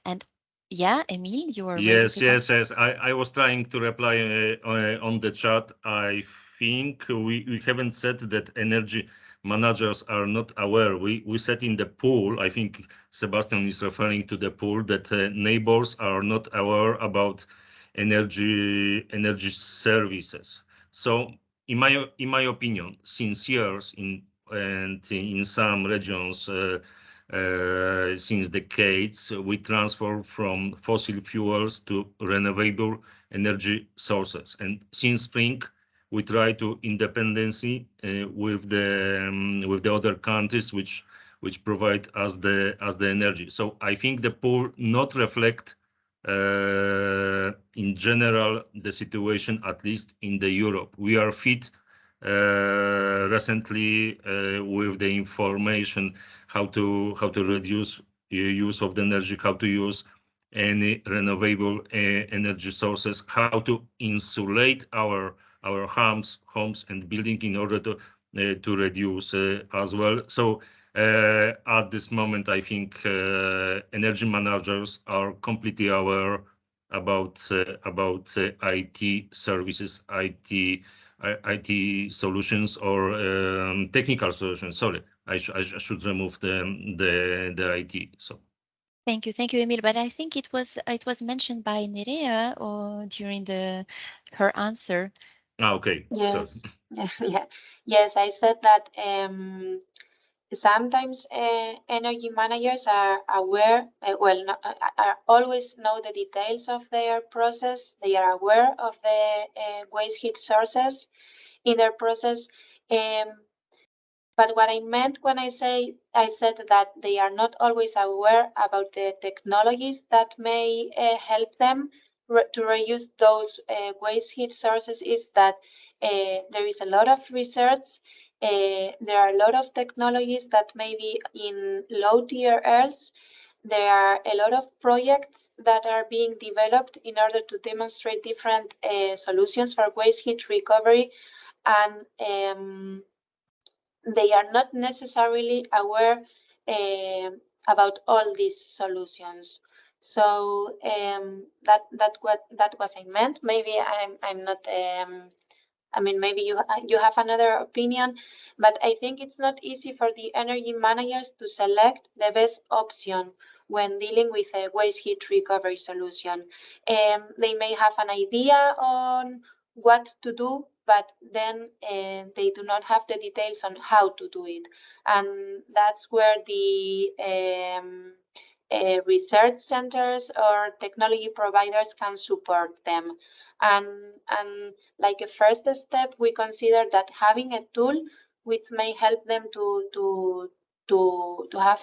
And yeah, Emil, you are ready to Yes. I was trying to reply on the chat. I think we haven't said that energy managers are not aware. We said in the pool, I think Sebastian is referring to the pool, that neighbors are not aware about energy services. So in my opinion, since years in some regions, since decades, we transfer from fossil fuels to renewable energy sources. And since spring, we try to independency with the other countries which provide us the energy. So I think the pool not reflect in general the situation, at least in the Europe. We are fit recently with the information how to reduce use of the energy, how to use any renewable energy sources, how to insulate our homes and building in order to reduce as well. So at this moment, I think energy managers are completely aware about IT services, IT solutions, or technical solutions. Sorry, I should remove the IT. So. Thank you, Emil. But I think it was mentioned by Nerea or during her answer. Okay. Yes. Yeah. Yes, I said that sometimes energy managers are aware, are always know the details of their process. They are aware of the waste heat sources in their process. But what I meant when I said that they are not always aware about the technologies that may help them to reuse those waste heat sources is that there is a lot of research. There are a lot of technologies that may be in low tier Earths. There are a lot of projects that are being developed in order to demonstrate different solutions for waste heat recovery, and they are not necessarily aware about all these solutions. So that was I meant. Maybe I'm not. I mean, maybe you have another opinion, but I think it's not easy for the energy managers to select the best option when dealing with a waste heat recovery solution. They may have an idea on what to do, but then they do not have the details on how to do it. And that's where the research centers or technology providers can support them. And like a first step, we consider that having a tool which may help them to have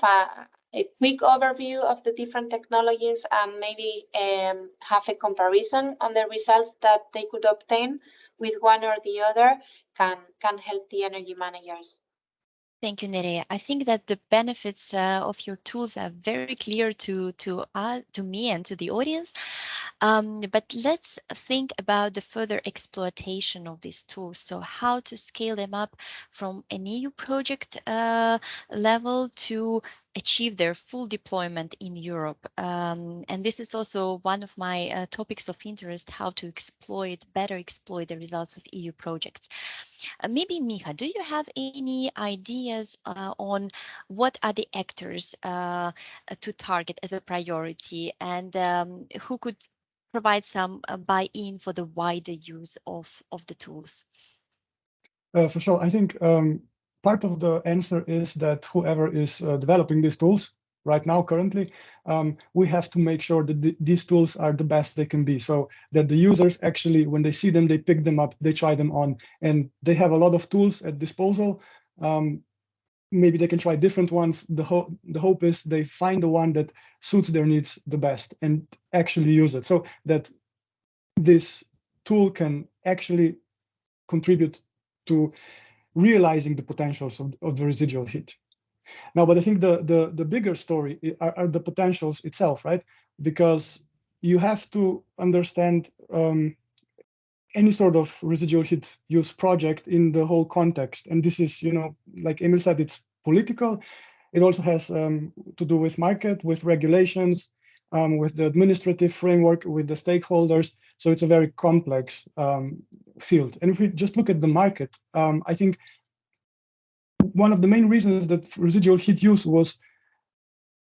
a quick overview of the different technologies and maybe have a comparison on the results that they could obtain with one or the other can help the energy managers. Thank you, Nerea. I think that the benefits of your tools are very clear to me and to the audience. But let's think about the further exploitation of these tools. So how to scale them up from an EU project level to achieve their full deployment in Europe. And this is also one of my topics of interest, how to better exploit the results of EU projects. Maybe Miha, do you have any ideas on what are the actors to target as a priority, and who could provide some buy-in for the wider use of the tools? For sure. I think part of the answer is that whoever is developing these tools right now, currently, we have to make sure that these tools are the best they can be, so that the users actually, when they see them, they pick them up, they try them on, and they have a lot of tools at disposal. Maybe they can try different ones. The hope is they find the one that suits their needs the best and actually use it, so that this tool can actually contribute to realizing the potentials of the residual heat. Now, but I think the bigger story are the potentials itself, right? Because you have to understand any sort of residual heat use project in the whole context. And this is, like Emil said, it's political. It also has to do with market, with regulations, with the administrative framework, with the stakeholders. So it's a very complex field. And if we just look at the market, I think one of the main reasons that residual heat use was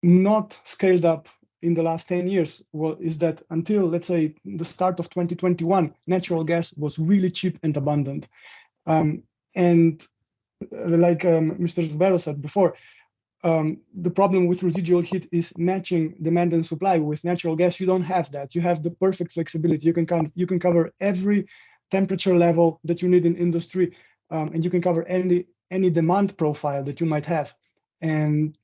not scaled up in the last 10 years is that until, let's say, the start of 2021, natural gas was really cheap and abundant. And like Mr. Zubero said before, the problem with residual heat is matching demand and supply. With natural gas, you don't have that. You have the perfect flexibility. You can cover every temperature level that you need in industry, and you can cover any demand profile that you might have. And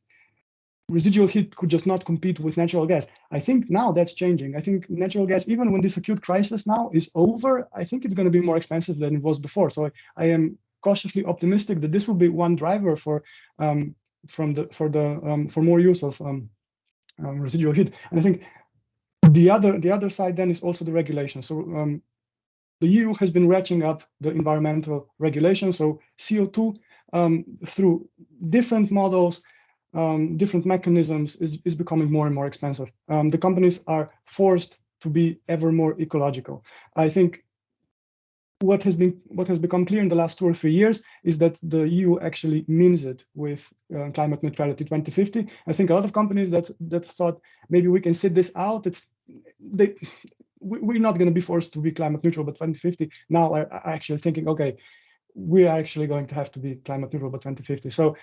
residual heat could just not compete with natural gas. I think now that's changing. I think natural gas, even when this acute crisis now is over, I think it's going to be more expensive than it was before. So I am cautiously optimistic that this will be one driver for more use of residual heat. And I think The other side then is also the regulation. So the EU has been ratcheting up the environmental regulation. So CO2 through different models, different mechanisms is becoming more and more expensive. The companies are forced to be ever more ecological. I think what has become clear in the last 2 or 3 years is that the EU actually means it with climate neutrality 2050. I think a lot of companies that thought maybe we can sit this out. We're not going to be forced to be climate neutral by 2050. Now are actually thinking, okay, we are actually going to have to be climate neutral by 2050. So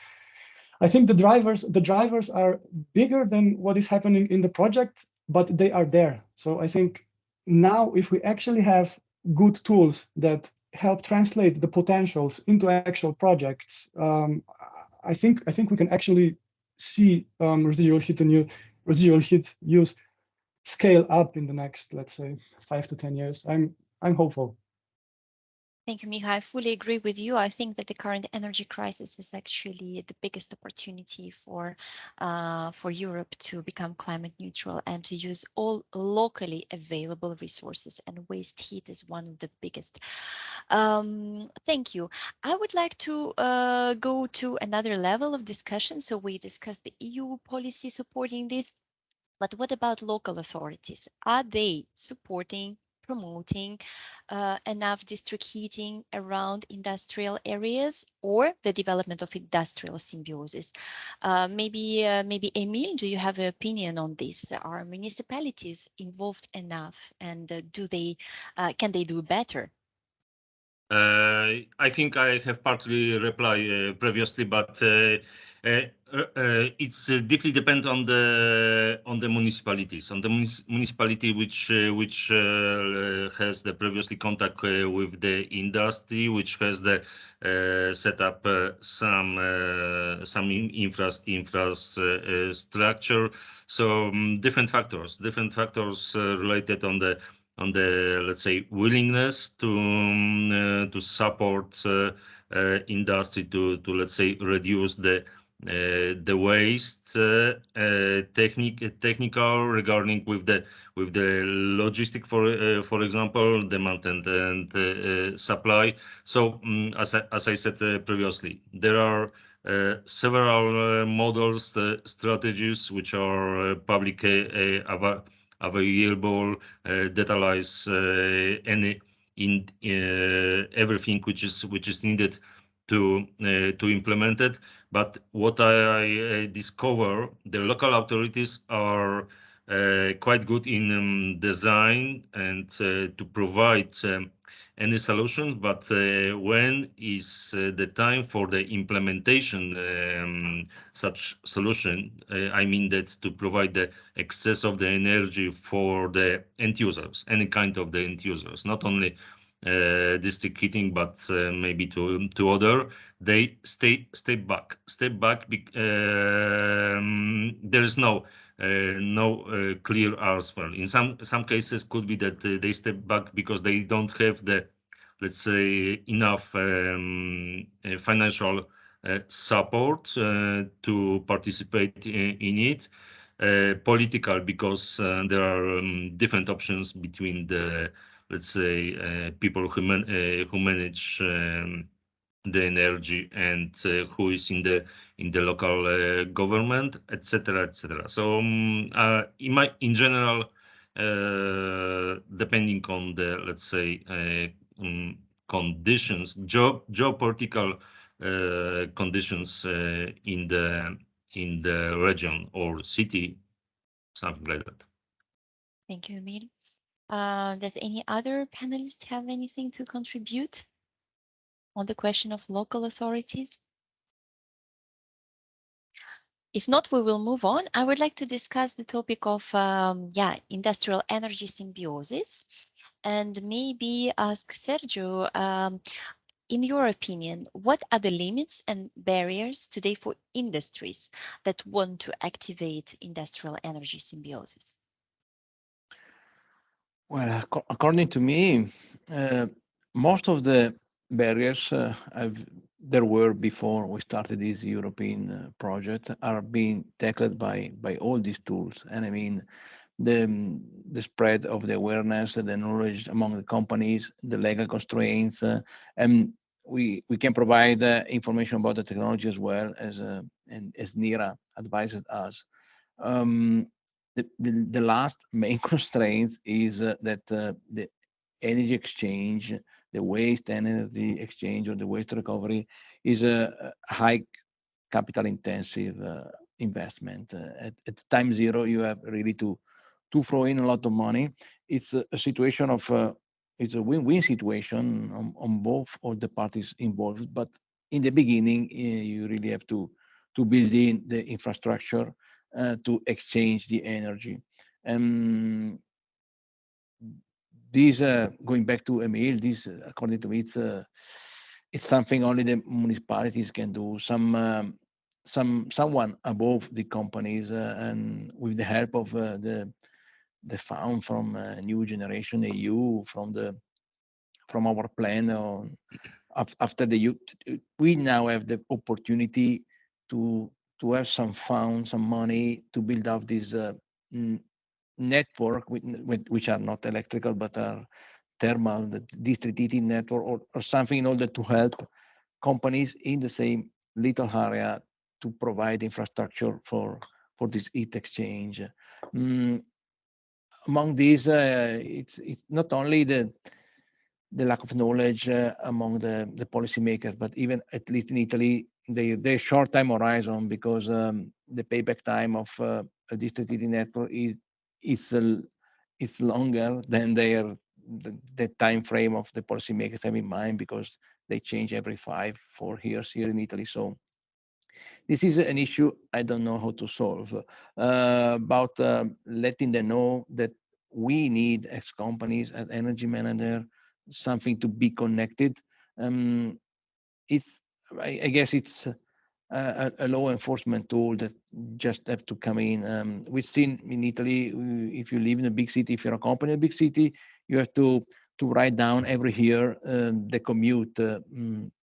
I think the drivers are bigger than what is happening in the project, but they are there. So I think now if we actually have good tools that help translate the potentials into actual projects, I think we can actually see residual heat use scale up in the next, let's say, 5 to 10 years. I'm hopeful. Thank you, Miha. I fully agree with you. I think that the current energy crisis is actually the biggest opportunity for Europe to become climate neutral and to use all locally available resources. And waste heat is one of the biggest. Thank you. I would like to go to another level of discussion. So we discussed the EU policy supporting this, but what about local authorities? Are they supporting, promoting enough district heating around industrial areas or the development of industrial symbiosis? Maybe Emil, do you have an opinion on this? Are municipalities involved enough, and can they do better? I think I have partly replied previously, but it's deeply depend on the municipalities, on the municipality which has the previously contact with the industry, which has the set up some infrastructure. So different factors related on the let's say willingness to support industry to let's say reduce the waste, technical regarding with the logistic for example, demand and supply. So as I said previously, there are several models, strategies which are public available, detailize everything which is needed to implement it. But what I discover, the local authorities are quite good in design and to provide any solutions, but when is the time for the implementation such solution, I mean that to provide the excess of the energy for the end users, any kind of the end users, not only district heating, but maybe to other, they step back. There is no clear answer. In some cases, could be that they step back because they don't have the, let's say, enough financial support to participate in it. Political, because there are different options between the, let's say, people who manage the energy and who is in the local government, etc., etc. So in general, depending on the, let's say, conditions, geopolitical conditions in the region or city, something like that. Thank you, Emil. Does any other panelist have anything to contribute on the question of local authorities? If not, we will move on. I would like to discuss the topic of industrial energy symbiosis, and maybe ask Sergio, in your opinion, what are the limits and barriers today for industries that want to activate industrial energy symbiosis? Well, according to me, most of the barriers there were before we started this European project are being tackled by all these tools. And I mean, the spread of the awareness and the knowledge among the companies, the legal constraints, and we can provide information about the technology as well as NERA advises us. The last main constraint is that the energy exchange, the waste energy exchange or the waste recovery is a high capital intensive investment. At time zero, you have really to throw in a lot of money. It's a situation of it's a win-win situation on both of the parties involved. But in the beginning, you really have to build in the infrastructure to exchange the energy. This going back to Emil, this according to me, it's something only the municipalities can do. Someone above the companies and with the help of the fund from New Generation EU, from our plan on after the youth, we now have the opportunity to have some fund, some money to build up this network which are not electrical but are thermal, the district heating network or something in order to help companies in the same little area to provide infrastructure for this heat exchange. Among these, it's not only the lack of knowledge among the policymakers, but even at least in Italy, their short time horizon, because the payback time of a district heating network is longer than the time frame of the policymakers have in mind, because they change every 4 years here in Italy. So this is an issue I don't know how to solve. About letting them know that we need, as companies, as energy manager, something to be connected. I guess it's a law enforcement tool that just have to come in. We've seen in Italy, if you live in a big city, if you're a company in a big city, you have to write down every year the commute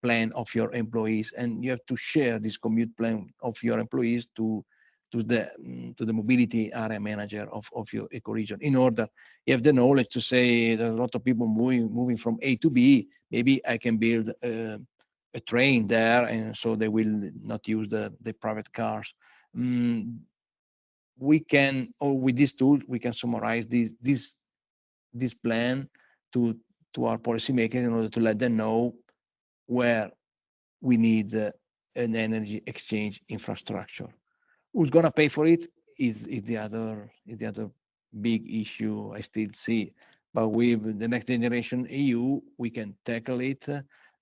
plan of your employees, and you have to share this commute plan of your employees to the mobility area manager of your ecoregion. In order you have the knowledge to say there's a lot of people moving from A to B, maybe I can build a train there, and so they will not use the private cars. We can, or with this tool, we can summarize this plan to our policymakers in order to let them know where we need an energy exchange infrastructure. Who's going to pay for it is the other big issue I still see. But with the Next Generation EU, we can tackle it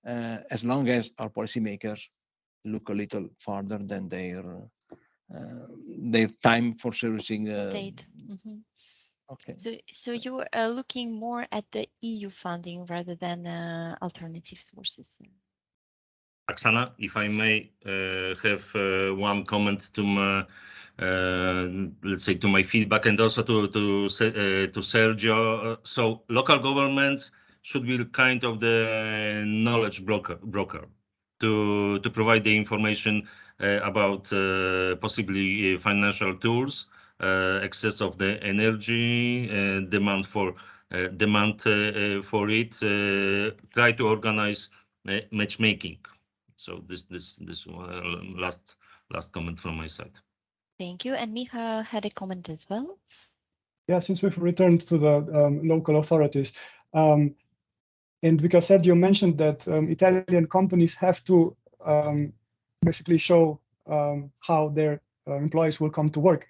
as long as our policymakers look a little farther than their time for servicing. Date. Okay. So you are looking more at the EU funding rather than alternative sources. Oksana, if I may have one comment to my, let's say, to my feedback, and also to Sergio. So local governments should be kind of the knowledge broker to provide the information about possibly financial tools, excess of the energy, demand for it, try to organize matchmaking. So this last comment from my side. Thank you. And Miha had a comment as well. Yeah, since we've returned to the local authorities, and because Sergio mentioned that Italian companies have to basically show how their employees will come to work.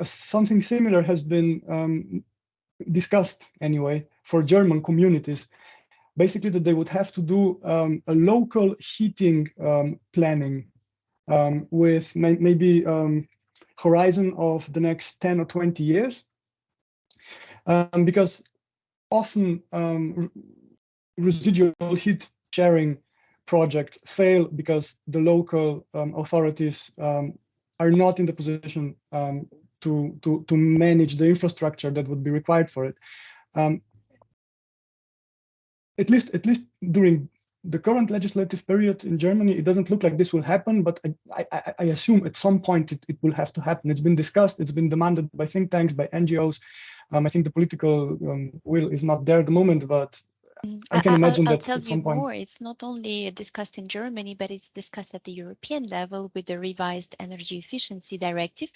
Something similar has been discussed anyway for German communities. Basically, that they would have to do a local heating planning with maybe horizon of the next 10 or 20 years, because often residual heat sharing projects fail because the local authorities are not in the position to manage the infrastructure that would be required for it. At least during the current legislative period in Germany, it doesn't look like this will happen, but I assume at some point it will have to happen. It's been discussed, it's been demanded by think tanks, by NGOs. I think the political will is not there at the moment, but I can imagine I'll that tell at you some point. more. It's not only discussed in Germany, but it's discussed at the European level with the revised Energy Efficiency Directive.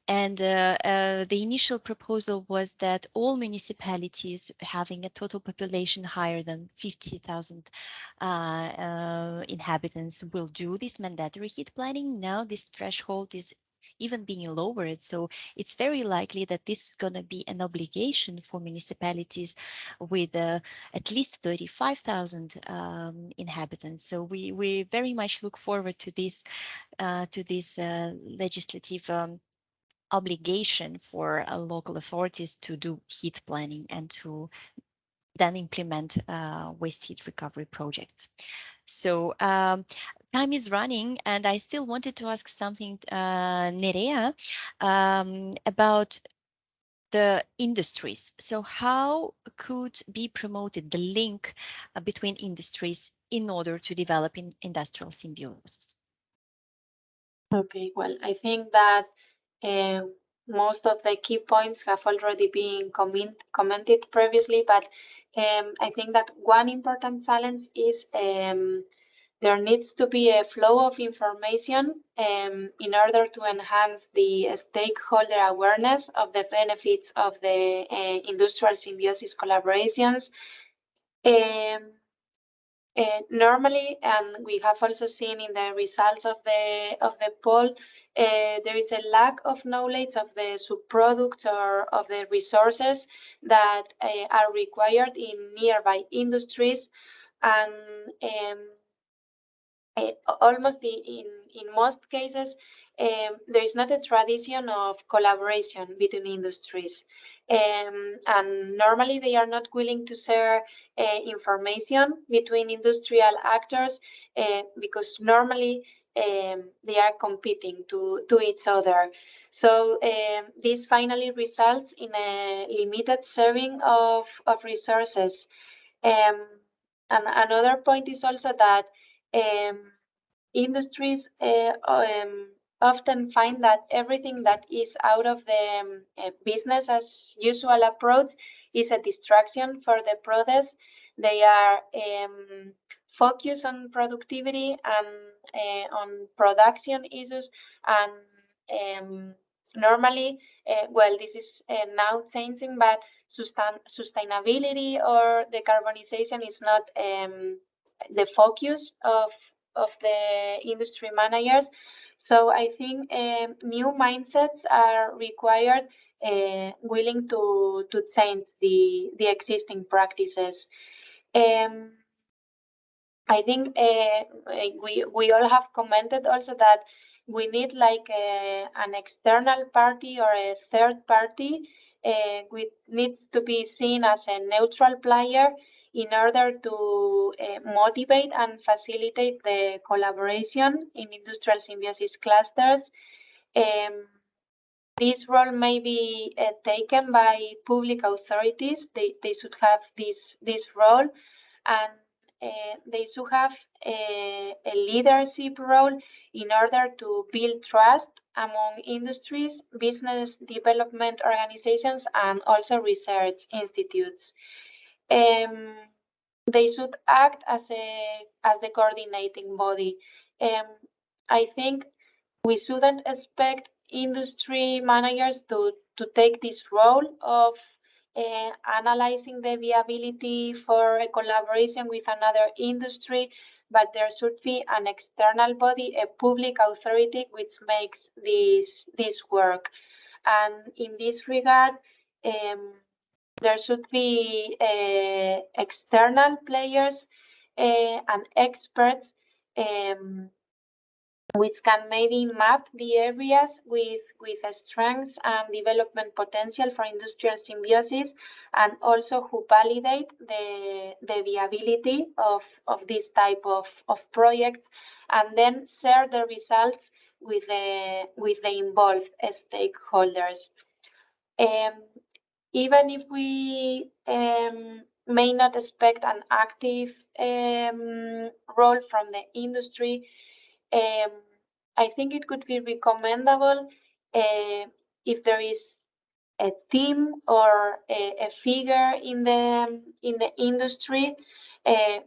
And the initial proposal was that all municipalities having a total population higher than 50,000 inhabitants will do this mandatory heat planning. Now this threshold is even being lowered. So it's very likely that this is going to be an obligation for municipalities with at least 35,000 inhabitants. So we very much look forward to this legislative obligation for local authorities to do heat planning and to then implement waste heat recovery projects. So time is running, and I still wanted to ask something, Nerea, about the industries. So how could be promoted the link between industries in order to develop industrial symbiosis? Okay, well, I think that most of the key points have already been commented previously, but I think that one important challenge is there needs to be a flow of information in order to enhance the stakeholder awareness of the benefits of the industrial symbiosis collaborations. Normally, and we have also seen in the results of the poll, there is a lack of knowledge of the subproducts or of the resources that are required in nearby industries, and almost in most cases, there is not a tradition of collaboration between industries. And normally they are not willing to share information between industrial actors because normally they are competing to each other. So this finally results in a limited sharing of resources. And another point is also that industries often find that everything that is out of the business as usual approach is a distraction for the process. They are focused on productivity and on production issues, and normally, well, this is now changing, but sustainability or decarbonization is not the focus of the industry managers. So I think new mindsets are required, willing to change the existing practices. I think we all have commented also that we need like an external party or a third party, which needs to be seen as a neutral player in order to motivate and facilitate the collaboration in industrial symbiosis clusters. This role may be taken by public authorities. They should have this role, and they should have a leadership role in order to build trust among industries, business development organizations, and also research institutes. They should act as the coordinating body. I think we shouldn't expect industry managers to take this role of analyzing the viability for a collaboration with another industry, but there should be an external body, a public authority, which makes this work. And in this regard, there should be external players and experts which can maybe map the areas with strengths and development potential for industrial symbiosis, and also who validate the viability of this type of projects, and then share the results with the involved stakeholders. Even if we may not expect an active role from the industry. I think it could be recommendable if there is a team or a figure in the industry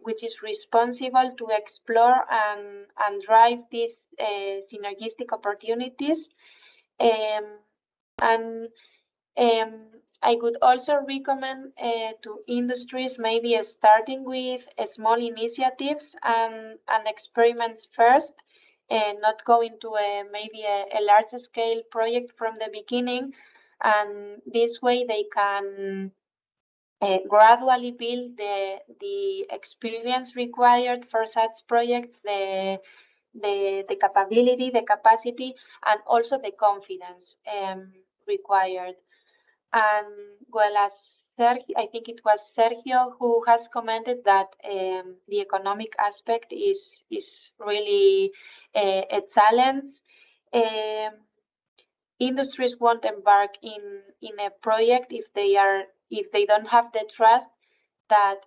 which is responsible to explore and drive these synergistic opportunities. And I would also recommend to industries maybe starting with small initiatives and experiments first, and not going to maybe a large scale project from the beginning. And this way they can gradually build the experience required for such projects, the capability, the capacity, and also the confidence required. And well, as Sergio, I think it was Sergio who has commented that the economic aspect is really a challenge. Industries won't embark in a project if they don't have the trust that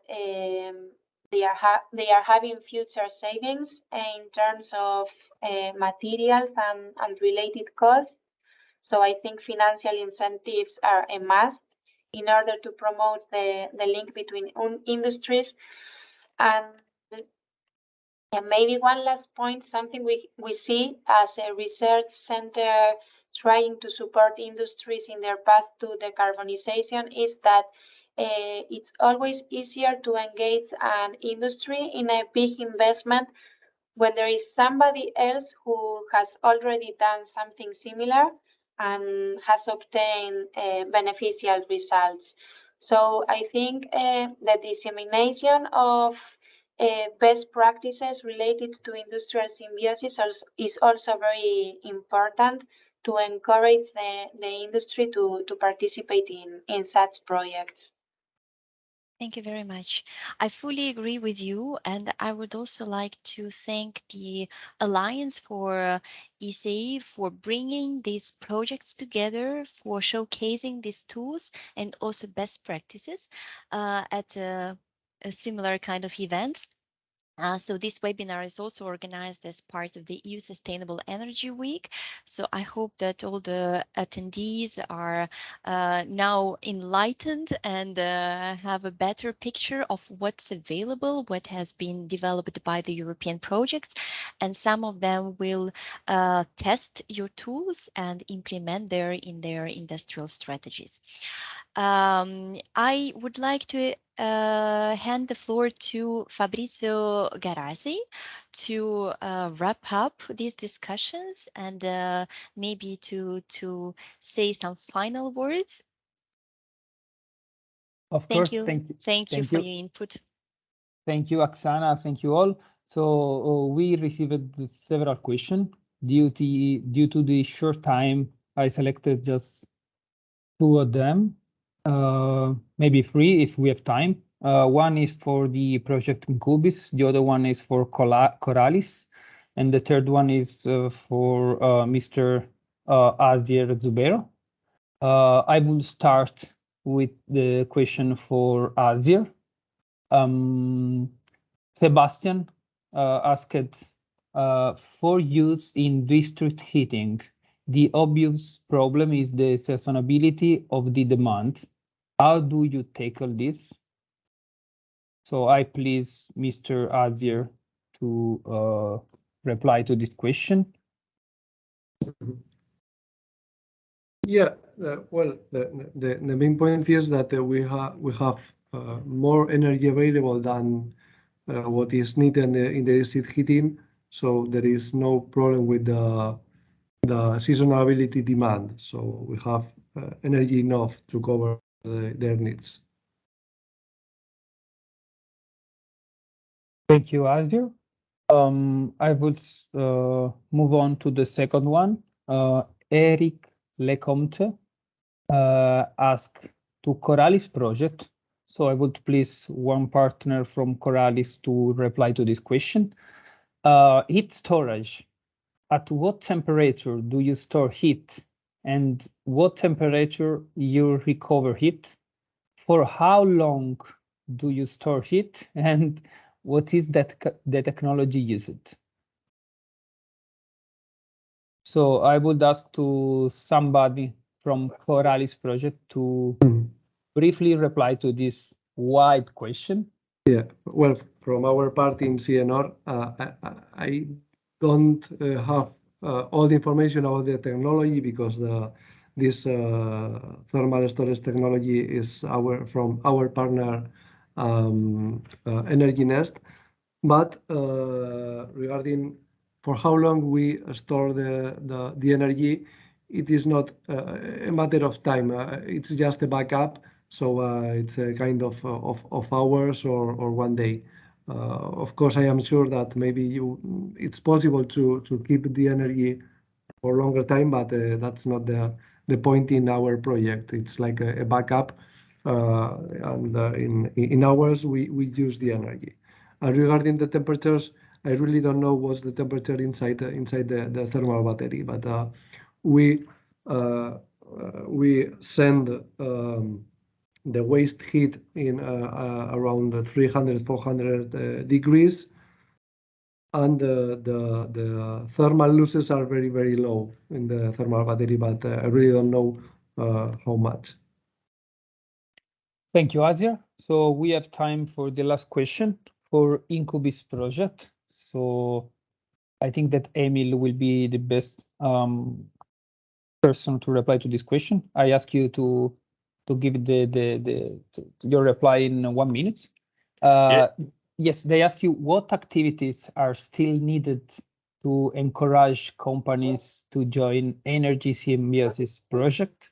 they are having future savings in terms of materials and related costs. So I think financial incentives are a must in order to promote the link between industries. And maybe one last point, something we see as a research center trying to support industries in their path to decarbonization is that it's always easier to engage an industry in a big investment when there is somebody else who has already done something similar and has obtained beneficial results. So I think the dissemination of best practices related to industrial symbiosis is also very important to encourage the industry to participate in such projects. Thank you very much. I fully agree with you, and I would also like to thank the Alliance for ESA for bringing these projects together, for showcasing these tools and also best practices at a similar kind of events. So this webinar is also organized as part of the EU Sustainable Energy Week. So I hope that all the attendees are now enlightened and have a better picture of what's available, what has been developed by the European projects, and some of them will test your tools and implement them in their industrial strategies. I would like to hand the floor to Fabrizio Garasi to wrap up these discussions and maybe to say some final words. Of Thank course, you. Thank you for your input. Thank you, Oksana. Thank you all. So we received several questions. Due to the short time, I selected just 2 of them. Maybe 3 if we have time. One is for the project Incubis, the other one is for Coralis, and the third one is for Mr. Asier Zubero. I will start with the question for Asier. Sebastian asked, for use in district heating, the obvious problem is the seasonality of the demand. How do you tackle this? So I please Mr. Asier to reply to this question. Yeah, well, the main point is that we have more energy available than what is needed in the district heating, so there is no problem with the seasonality demand. So we have energy enough to cover their needs. Thank you, Asier. I would move on to the second one. Eric Lecomte asked to Coralis project. So I would please one partner from Coralis to reply to this question. Heat storage. At what temperature do you store heat? And what temperature you recover heat? For how long do you store heat, and what is the technology used? So I would ask to somebody from Coralis project to briefly reply to this wide question. Yeah, well, from our part in Sidenor, I don't have all the information about the technology because this thermal storage technology is from our partner Energy Nest. But regarding for how long we store the energy, it is not a matter of time. It's just a backup. So it's a kind of hours or one day. Of course, I am sure that maybe it's possible to keep the energy for longer time, but that's not the point in our project. It's like a backup, and in hours we use the energy. Regarding the temperatures, I really don't know what's the temperature inside the thermal battery, but we send the waste heat in around 300-400 degrees, and the thermal losses are very, very low in the thermal battery, but I really don't know how much. Thank you, Asier. So we have time for the last question for Incubus project. So I think that Emil will be the best person to reply to this question. I ask you to give your reply in 1 minute. Yes, they ask you what activities are still needed to encourage companies to join Energy Symbiosis project.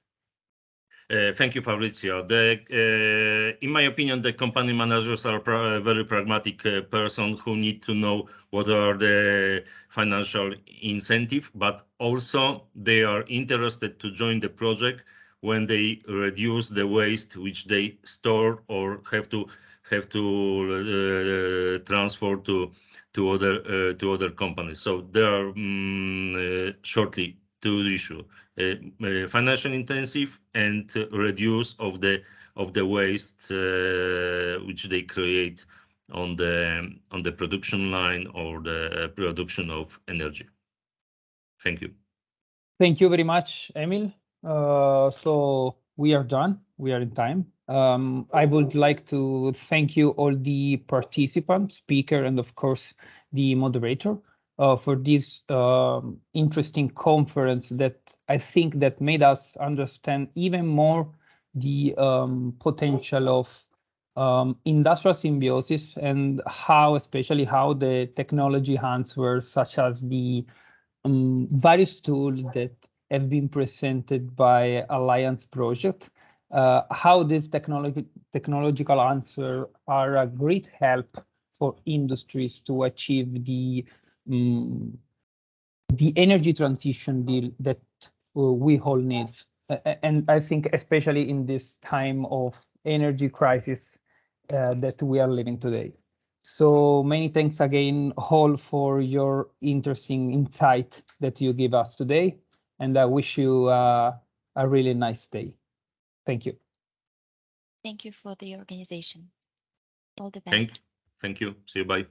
Thank you, Fabrizio. In my opinion, the company managers are a very pragmatic person who need to know what are the financial incentive, but also they are interested to join the project when they reduce the waste which they store or have to transfer to other companies. So there are shortly two issues. Financial intensive and reduce of the waste which they create on the production line or the production of energy. Thank you. Thank you very much, Emil. So we are done. We are in time. I would like to thank you all the participants, speaker, and of course the moderator for this interesting conference that I think that made us understand even more the potential of industrial symbiosis and especially how the technology answers, such as the various tools that have been presented by Alliance project, how these technological answers are a great help for industries to achieve the energy transition deal that we all need. And I think especially in this time of energy crisis that we are living today. So many thanks again, all, for your interesting insight that you give us today. And I wish you a really nice day. Thank you. Thank you for the organization. All the best. Thank you. See you. Bye.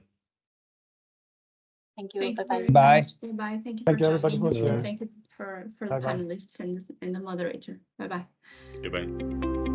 Thank you. Thank you Bye-bye. very Bye. much. Bye-bye. Thank you Thank for you, everybody, joining. for sharing. Thank you for the Bye-bye. panelists and the moderator. Bye-bye. Bye.